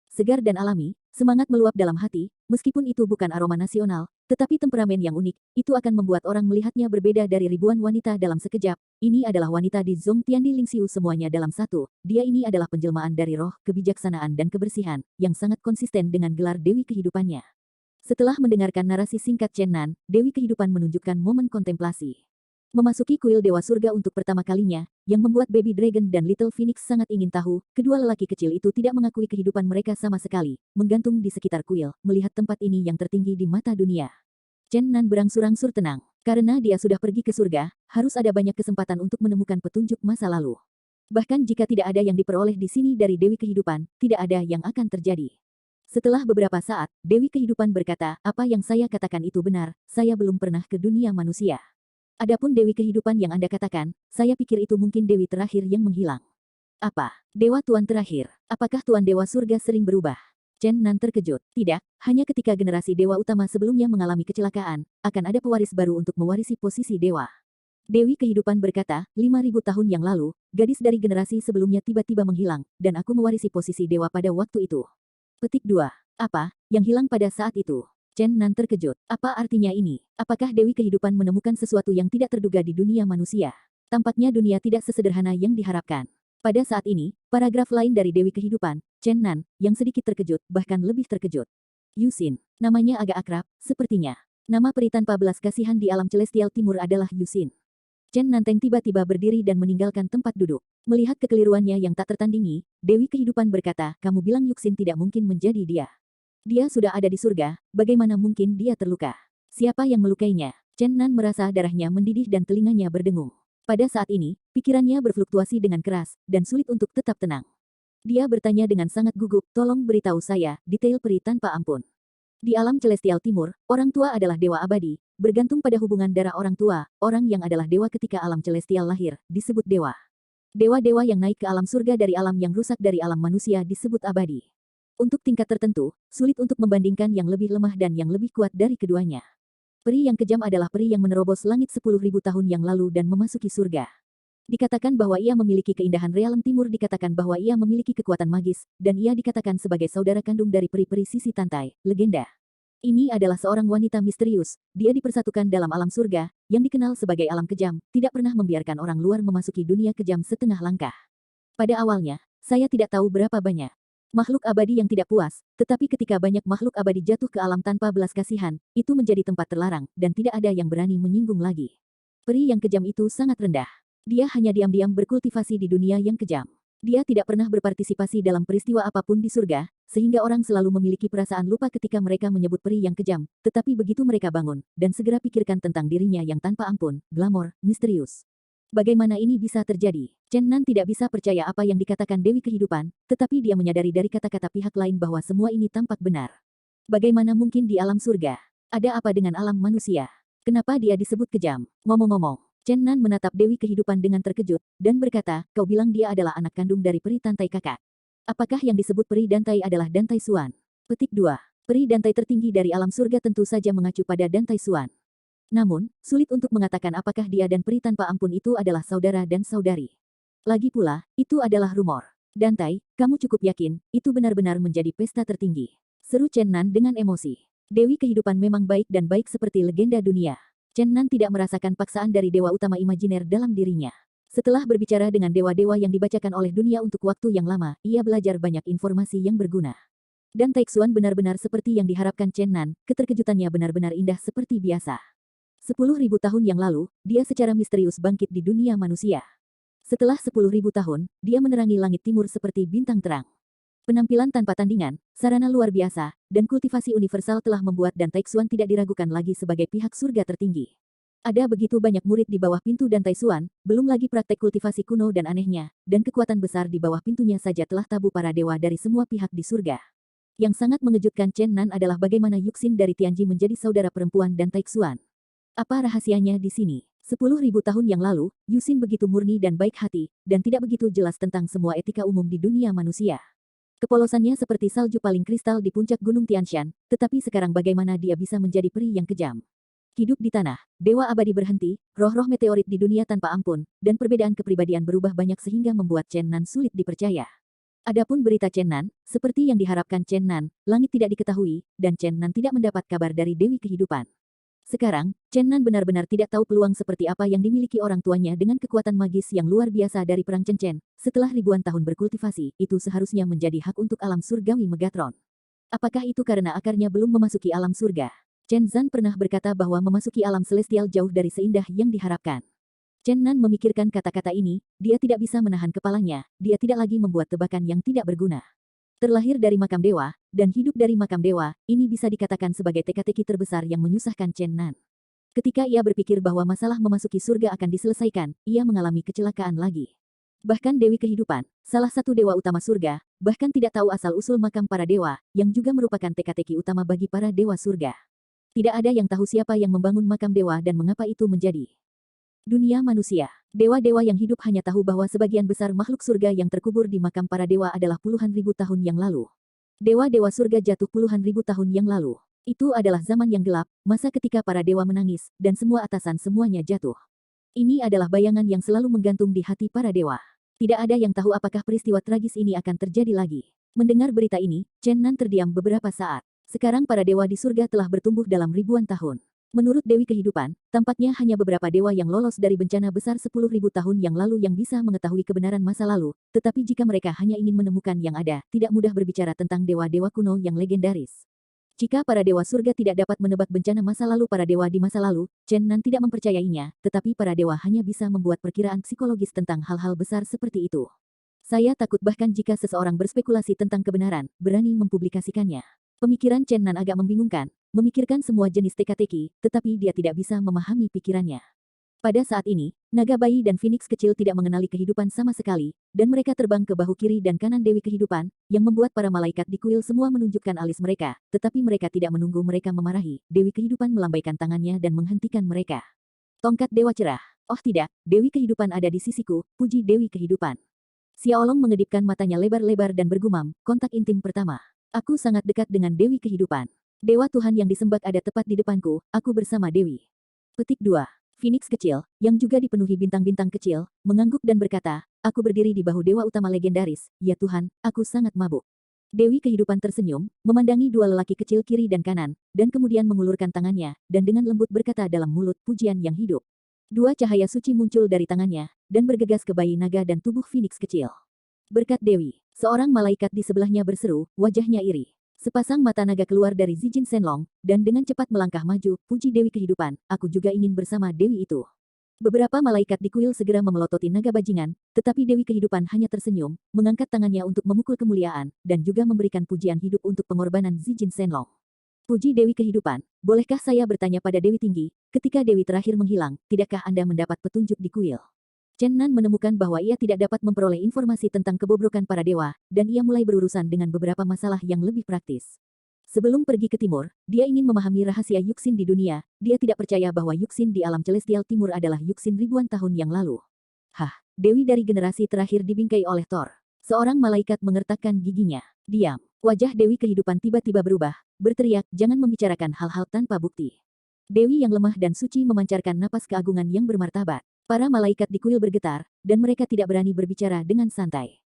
Segar dan alami, semangat meluap dalam hati, meskipun itu bukan aroma nasional, tetapi temperamen yang unik, itu akan membuat orang melihatnya berbeda dari ribuan wanita dalam sekejap. Ini adalah wanita di Zong Tiandi Lingxiu semuanya dalam satu, dia ini adalah penjelmaan dari roh, kebijaksanaan dan kebersihan, yang sangat konsisten dengan gelar Dewi Kehidupannya. Setelah mendengarkan narasi singkat Chen Nan, Dewi Kehidupan menunjukkan momen kontemplasi. Memasuki kuil Dewa Surga untuk pertama kalinya, yang membuat Baby Dragon dan Little Phoenix sangat ingin tahu, kedua lelaki kecil itu tidak mengakui kehidupan mereka sama sekali, menggantung di sekitar kuil, melihat tempat ini yang tertinggi di mata dunia. Chen Nan berangsur-angsur tenang. Karena dia sudah pergi ke surga, harus ada banyak kesempatan untuk menemukan petunjuk masa lalu. Bahkan jika tidak ada yang diperoleh di sini dari Dewi Kehidupan, tidak ada yang akan terjadi. Setelah beberapa saat, Dewi Kehidupan berkata, apa yang saya katakan itu benar, saya belum pernah ke dunia manusia. Adapun Dewi Kehidupan yang Anda katakan, saya pikir itu mungkin Dewi terakhir yang menghilang. Apa? Dewa Tuan terakhir? Apakah Tuan Dewa Surga sering berubah? Chen Nan terkejut. Tidak, hanya ketika generasi Dewa Utama sebelumnya mengalami kecelakaan, akan ada pewaris baru untuk mewarisi posisi Dewa. Dewi Kehidupan berkata, 5.000 tahun yang lalu, gadis dari generasi sebelumnya tiba-tiba menghilang, dan aku mewarisi posisi Dewa pada waktu itu. Petik 2. Apa yang hilang pada saat itu? Chen Nan terkejut. Apa artinya ini? Apakah Dewi Kehidupan menemukan sesuatu yang tidak terduga di dunia manusia? Tampaknya dunia tidak sesederhana yang diharapkan. Pada saat ini, paragraf lain dari Dewi Kehidupan, Chen Nan, yang sedikit terkejut, bahkan lebih terkejut. Yusin. Namanya agak akrab, sepertinya. Nama peri tanpa belas kasihan di alam celestial timur adalah Yusin. Chen Nanteng tiba-tiba berdiri dan meninggalkan tempat duduk. Melihat kekeliruannya yang tak tertandingi, Dewi Kehidupan berkata, kamu bilang Yuxin tidak mungkin menjadi dia. Dia sudah ada di surga, bagaimana mungkin dia terluka? Siapa yang melukainya? Chen Nan merasa darahnya mendidih dan telinganya berdengung. Pada saat ini, pikirannya berfluktuasi dengan keras, dan sulit untuk tetap tenang. Dia bertanya dengan sangat gugup, tolong beritahu saya, detail peri tanpa ampun. Di alam celestial timur, orang tua adalah dewa abadi, bergantung pada hubungan darah orang tua, orang yang adalah dewa ketika alam celestial lahir, disebut dewa. Dewa-dewa yang naik ke alam surga dari alam yang rusak dari alam manusia disebut abadi. Untuk tingkat tertentu, sulit untuk membandingkan yang lebih lemah dan yang lebih kuat dari keduanya. Peri yang kejam adalah peri yang menerobos langit 10.000 tahun yang lalu dan memasuki surga. Dikatakan bahwa ia memiliki keindahan realem timur, dikatakan bahwa ia memiliki kekuatan magis, dan ia dikatakan sebagai saudara kandung dari peri-peri sisi pantai, legenda. Ini adalah seorang wanita misterius, dia dipersatukan dalam alam surga, yang dikenal sebagai alam kejam, tidak pernah membiarkan orang luar memasuki dunia kejam setengah langkah. Pada awalnya, saya tidak tahu berapa banyak makhluk abadi yang tidak puas, tetapi ketika banyak makhluk abadi jatuh ke alam tanpa belas kasihan, itu menjadi tempat terlarang, dan tidak ada yang berani menyinggung lagi. Peri yang kejam itu sangat rendah. Dia hanya diam-diam berkultivasi di dunia yang kejam. Dia tidak pernah berpartisipasi dalam peristiwa apapun di surga, sehingga orang selalu memiliki perasaan lupa ketika mereka menyebut peri yang kejam, tetapi begitu mereka bangun, dan segera pikirkan tentang dirinya yang tanpa ampun, glamor, misterius. Bagaimana ini bisa terjadi? Chen Nan tidak bisa percaya apa yang dikatakan Dewi Kehidupan, tetapi dia menyadari dari kata-kata pihak lain bahwa semua ini tampak benar. Bagaimana mungkin di alam surga? Ada apa dengan alam manusia? Kenapa dia disebut kejam? Ngomong-ngomong, Chen Nan menatap Dewi Kehidupan dengan terkejut, dan berkata, kau bilang dia adalah anak kandung dari peri Dantai kakak. Apakah yang disebut peri Dantai adalah Dantai Xuan? Petik 2. Peri Dantai tertinggi dari alam surga tentu saja mengacu pada Dantai Xuan. Namun, sulit untuk mengatakan apakah dia dan peri tanpa ampun itu adalah saudara dan saudari. Lagi pula, itu adalah rumor. Dantai, kamu cukup yakin, itu benar-benar menjadi pesta tertinggi. Seru Chen Nan dengan emosi. Dewi Kehidupan memang baik dan baik seperti legenda dunia. Chen Nan tidak merasakan paksaan dari dewa utama imajiner dalam dirinya. Setelah berbicara dengan dewa-dewa yang dibacakan oleh dunia untuk waktu yang lama, ia belajar banyak informasi yang berguna. Dan Taixuan benar-benar seperti yang diharapkan Chen Nan, keterkejutannya benar-benar indah seperti biasa. 10.000 tahun yang lalu, dia secara misterius bangkit di dunia manusia. Setelah 10.000 tahun, dia menerangi langit timur seperti bintang terang. Penampilan tanpa tandingan, sarana luar biasa, dan kultivasi universal telah membuat Dan Taixuan tidak diragukan lagi sebagai pihak surga tertinggi. Ada begitu banyak murid di bawah pintu Dan Taixuan, belum lagi praktek kultivasi kuno dan anehnya, dan kekuatan besar di bawah pintunya saja telah tabu para dewa dari semua pihak di surga. Yang sangat mengejutkan Chen Nan adalah bagaimana Yuxin dari Tianji menjadi saudara perempuan Dan Taixuan. Apa rahasianya di sini? 10.000 tahun yang lalu, Yuxin begitu murni dan baik hati, dan tidak begitu jelas tentang semua etika umum di dunia manusia. Kepolosannya seperti salju paling kristal di puncak Gunung Tianshan, tetapi sekarang bagaimana dia bisa menjadi peri yang kejam? Hidup di tanah, dewa abadi berhenti, roh-roh meteorit di dunia tanpa ampun, dan perbedaan kepribadian berubah banyak sehingga membuat Chen Nan sulit dipercaya. Adapun berita Chen Nan, seperti yang diharapkan Chen Nan, langit tidak diketahui, dan Chen Nan tidak mendapat kabar dari Dewi Kehidupan. Sekarang, Chen Nan benar-benar tidak tahu peluang seperti apa yang dimiliki orang tuanya dengan kekuatan magis yang luar biasa dari Perang Chen Chen. Setelah ribuan tahun berkultivasi, itu seharusnya menjadi hak untuk alam surgawi Megatron. Apakah itu karena akarnya belum memasuki alam surga? Chen Zan pernah berkata bahwa memasuki alam celestial jauh dari seindah yang diharapkan. Chen Nan memikirkan kata-kata ini, dia tidak bisa menahan kepalanya, dia tidak lagi membuat tebakan yang tidak berguna. Terlahir dari makam dewa, dan hidup dari makam dewa, ini bisa dikatakan sebagai teka-teki terbesar yang menyusahkan Chen Nan. Ketika ia berpikir bahwa masalah memasuki surga akan diselesaikan, ia mengalami kecelakaan lagi. Bahkan Dewi Kehidupan, salah satu dewa utama surga, bahkan tidak tahu asal-usul makam para dewa, yang juga merupakan teka-teki utama bagi para dewa surga. Tidak ada yang tahu siapa yang membangun makam dewa dan mengapa itu menjadi dunia manusia. Dewa-dewa yang hidup hanya tahu bahwa sebagian besar makhluk surga yang terkubur di makam para dewa adalah puluhan ribu tahun yang lalu. Dewa-dewa surga jatuh puluhan ribu tahun yang lalu. Itu adalah zaman yang gelap, masa ketika para dewa menangis, dan semua atasan semuanya jatuh. Ini adalah bayangan yang selalu menggantung di hati para dewa. Tidak ada yang tahu apakah peristiwa tragis ini akan terjadi lagi. Mendengar berita ini, Chen Nan terdiam beberapa saat. Sekarang para dewa di surga telah bertumbuh dalam ribuan tahun. Menurut Dewi Kehidupan, tampaknya hanya beberapa dewa yang lolos dari bencana besar 10.000 tahun yang lalu yang bisa mengetahui kebenaran masa lalu, tetapi jika mereka hanya ingin menemukan yang ada, tidak mudah berbicara tentang dewa-dewa kuno yang legendaris. Jika para dewa surga tidak dapat menebak bencana masa lalu para dewa di masa lalu, Chen Nan tidak mempercayainya, tetapi para dewa hanya bisa membuat perkiraan psikologis tentang hal-hal besar seperti itu. Saya takut bahkan jika seseorang berspekulasi tentang kebenaran, berani mempublikasikannya. Pemikiran Chen Nan agak membingungkan, memikirkan semua jenis teka-teki, tetapi dia tidak bisa memahami pikirannya. Pada saat ini, naga bayi dan phoenix kecil tidak mengenali kehidupan sama sekali, dan mereka terbang ke bahu kiri dan kanan Dewi Kehidupan, yang membuat para malaikat di kuil semua menunjukkan alis mereka, tetapi mereka tidak menunggu mereka memarahi. Dewi Kehidupan melambaikan tangannya dan menghentikan mereka. Tongkat Dewa Cerah. Oh tidak, Dewi Kehidupan ada di sisiku, puji Dewi Kehidupan. Xiaolong mengedipkan matanya lebar-lebar dan bergumam, kontak intim pertama. Aku sangat dekat dengan Dewi Kehidupan. Dewa Tuhan yang disembah ada tepat di depanku, aku bersama Dewi. Petik 2. Phoenix kecil, yang juga dipenuhi bintang-bintang kecil, mengangguk dan berkata, aku berdiri di bahu dewa utama legendaris, ya Tuhan, aku sangat mabuk. Dewi Kehidupan tersenyum, memandangi dua lelaki kecil kiri dan kanan, dan kemudian mengulurkan tangannya, dan dengan lembut berkata dalam mulut pujian yang hidup. Dua cahaya suci muncul dari tangannya, dan bergegas ke bayi naga dan tubuh Phoenix kecil. Berkat Dewi, seorang malaikat di sebelahnya berseru, wajahnya iri. Sepasang mata naga keluar dari Zijin Shenlong, dan dengan cepat melangkah maju, puji Dewi Kehidupan, aku juga ingin bersama Dewi itu. Beberapa malaikat di kuil segera memelototi naga bajingan, tetapi Dewi Kehidupan hanya tersenyum, mengangkat tangannya untuk memukul kemuliaan, dan juga memberikan pujian hidup untuk pengorbanan Zijin Shenlong. Puji Dewi Kehidupan, bolehkah saya bertanya pada Dewi Tinggi, ketika Dewi terakhir menghilang, tidakkah Anda mendapat petunjuk di kuil? Chen Nan menemukan bahwa ia tidak dapat memperoleh informasi tentang kebobrokan para dewa, dan ia mulai berurusan dengan beberapa masalah yang lebih praktis. Sebelum pergi ke timur, dia ingin memahami rahasia Yuxin di dunia. Dia tidak percaya bahwa Yuxin di alam celestial timur adalah Yuxin ribuan tahun yang lalu. Hah, Dewi dari generasi terakhir dibingkai oleh Thor. Seorang malaikat mengertakkan giginya. Diam. Wajah Dewi Kehidupan tiba-tiba berubah, berteriak, jangan membicarakan hal-hal tanpa bukti. Dewi yang lemah dan suci memancarkan napas keagungan yang bermartabat. Para malaikat di kuil bergetar, dan mereka tidak berani berbicara dengan santai.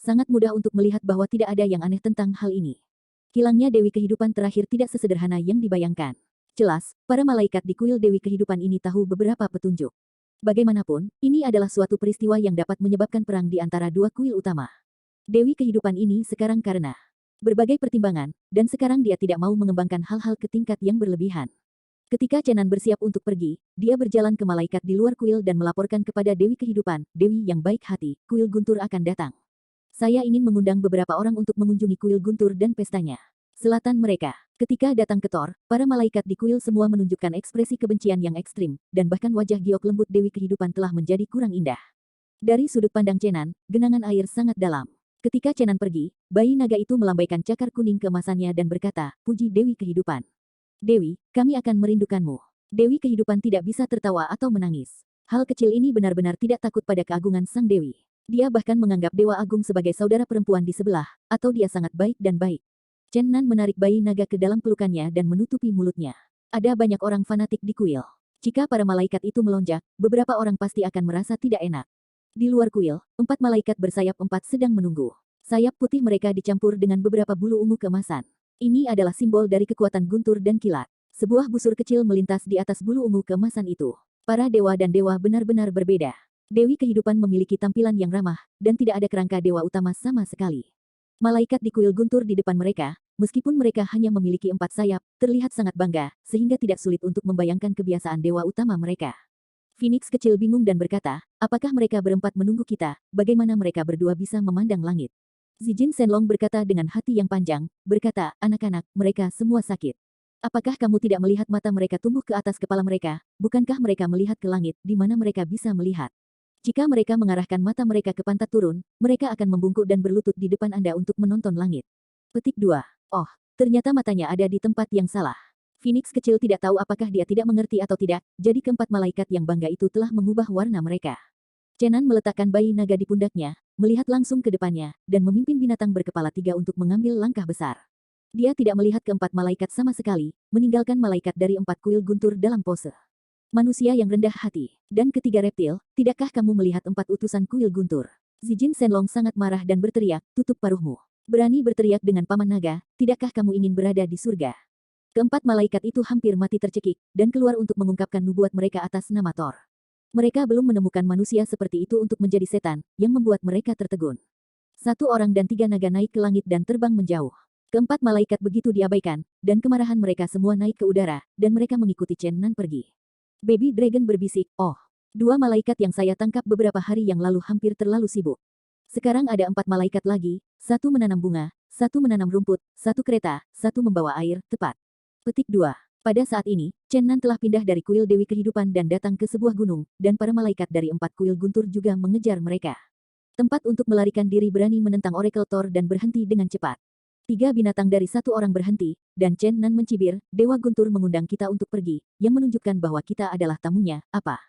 Sangat mudah untuk melihat bahwa tidak ada yang aneh tentang hal ini. Hilangnya Dewi Kehidupan terakhir tidak sesederhana yang dibayangkan. Jelas, para malaikat di kuil Dewi Kehidupan ini tahu beberapa petunjuk. Bagaimanapun, ini adalah suatu peristiwa yang dapat menyebabkan perang di antara dua kuil utama. Dewi Kehidupan ini sekarang karena berbagai pertimbangan, dan sekarang dia tidak mau mengembangkan hal-hal ke tingkat yang berlebihan. Ketika Chen Nan bersiap untuk pergi, dia berjalan ke malaikat di luar kuil dan melaporkan kepada Dewi Kehidupan, Dewi yang baik hati, kuil Guntur akan datang. Saya ingin mengundang beberapa orang untuk mengunjungi kuil Guntur dan pestanya. Selatan mereka. Ketika datang ke Thor, para malaikat di kuil semua menunjukkan ekspresi kebencian yang ekstrim, dan bahkan wajah giok lembut Dewi Kehidupan telah menjadi kurang indah. Dari sudut pandang Chen Nan, genangan air sangat dalam. Ketika Chen Nan pergi, bayi naga itu melambaikan cakar kuning keemasannya dan berkata, puji Dewi Kehidupan. Dewi, kami akan merindukanmu. Dewi Kehidupan tidak bisa tertawa atau menangis. Hal kecil ini benar-benar tidak takut pada keagungan sang Dewi. Dia bahkan menganggap Dewa Agung sebagai saudara perempuan di sebelah, atau dia sangat baik dan baik. Chen Nan menarik bayi naga ke dalam pelukannya dan menutupi mulutnya. Ada banyak orang fanatik di kuil. Jika para malaikat itu melonjak, beberapa orang pasti akan merasa tidak enak. Di luar kuil, 4 malaikat bersayap 4 sedang menunggu. Sayap putih mereka dicampur dengan beberapa bulu ungu keemasan. Ini adalah simbol dari kekuatan guntur dan kilat. Sebuah busur kecil melintas di atas bulu ungu keemasan itu. Para dewa dan dewa benar-benar berbeda. Dewi Kehidupan memiliki tampilan yang ramah, dan tidak ada kerangka dewa utama sama sekali. Malaikat di kuil guntur di depan mereka, meskipun mereka hanya memiliki 4 sayap, terlihat sangat bangga, sehingga tidak sulit untuk membayangkan kebiasaan dewa utama mereka. Phoenix kecil bingung dan berkata, apakah mereka berempat menunggu kita, bagaimana mereka berdua bisa memandang langit? Zijin Shenlong berkata dengan hati yang panjang, berkata, anak-anak, mereka semua sakit. Apakah kamu tidak melihat mata mereka tumbuh ke atas kepala mereka? Bukankah mereka melihat ke langit, di mana mereka bisa melihat? Jika mereka mengarahkan mata mereka ke pantat turun, mereka akan membungkuk dan berlutut di depan Anda untuk menonton langit. Petik 2. Oh, ternyata matanya ada di tempat yang salah. Phoenix kecil tidak tahu apakah dia tidak mengerti atau tidak, jadi keempat malaikat yang bangga itu telah mengubah warna mereka. Chen Nan meletakkan bayi naga di pundaknya, melihat langsung ke depannya, dan memimpin binatang berkepala 3 untuk mengambil langkah besar. Dia tidak melihat keempat malaikat sama sekali, meninggalkan malaikat dari 4 kuil guntur dalam pose manusia yang rendah hati. Dan ketiga reptil, tidakkah kamu melihat 4 utusan kuil guntur? Zijin Shenlong sangat marah dan berteriak, tutup paruhmu. Berani berteriak dengan paman naga, tidakkah kamu ingin berada di surga? Keempat malaikat itu hampir mati tercekik, dan keluar untuk mengungkapkan nubuat mereka atas nama Thor. Mereka belum menemukan manusia seperti itu untuk menjadi setan, yang membuat mereka tertegun. 1 orang dan 3 naga naik ke langit dan terbang menjauh. Keempat malaikat begitu diabaikan, dan kemarahan mereka semua naik ke udara, dan mereka mengikuti Chen Nan pergi. Baby Dragon berbisik, oh, 2 malaikat yang saya tangkap beberapa hari yang lalu hampir terlalu sibuk. Sekarang ada 4 malaikat lagi, 1 menanam bunga, 1 menanam rumput, 1 kereta, 1 membawa air, tepat. Petik 2. Pada saat ini, Chen Nan telah pindah dari kuil Dewi Kehidupan dan datang ke sebuah gunung, dan para malaikat dari 4 kuil guntur juga mengejar mereka. Tempat untuk melarikan diri berani menentang Oracle Thor dan berhenti dengan cepat. 3 binatang dari 1 orang berhenti, dan Chen Nan mencibir, Dewa Guntur mengundang kita untuk pergi, yang menunjukkan bahwa kita adalah tamunya, apa?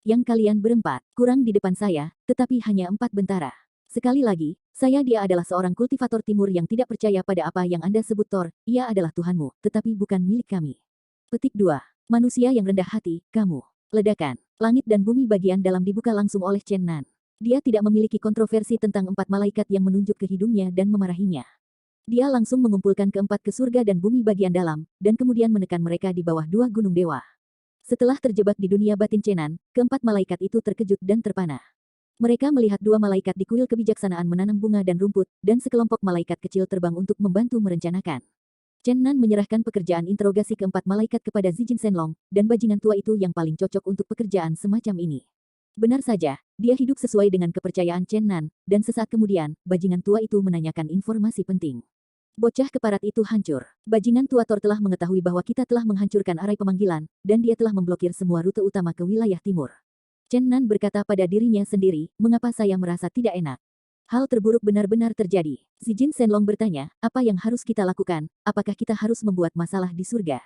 Yang kalian berempat, kurang di depan saya, tetapi hanya 4 bentara. Sekali lagi, dia adalah seorang kultivator timur yang tidak percaya pada apa yang Anda sebut Thor, ia adalah Tuhanmu, tetapi bukan milik kami. Petik 2. Manusia yang rendah hati, kamu. Ledakan, langit dan bumi bagian dalam dibuka langsung oleh Chen Nan. Dia tidak memiliki kontroversi tentang 4 malaikat yang menunjuk ke hidungnya dan memarahinya. Dia langsung mengumpulkan keempat ke surga dan bumi bagian dalam, dan kemudian menekan mereka di bawah 2 gunung dewa. Setelah terjebak di dunia batin Chen Nan, keempat malaikat itu terkejut dan terpana. Mereka melihat 2 malaikat di kuil kebijaksanaan menanam bunga dan rumput, dan sekelompok malaikat kecil terbang untuk membantu merencanakan. Chen Nan menyerahkan pekerjaan interogasi keempat malaikat kepada Zijin Shenlong, dan bajingan tua itu yang paling cocok untuk pekerjaan semacam ini. Benar saja, dia hidup sesuai dengan kepercayaan Chen Nan, dan sesaat kemudian, bajingan tua itu menanyakan informasi penting. Bocah keparat itu hancur. Bajingan tua Thor telah mengetahui bahwa kita telah menghancurkan arai pemanggilan, dan dia telah memblokir semua rute utama ke wilayah timur. Chen Nan berkata pada dirinya sendiri, mengapa saya merasa tidak enak? Hal terburuk benar-benar terjadi. Zijin Shenlong bertanya, apa yang harus kita lakukan? Apakah kita harus membuat masalah di surga?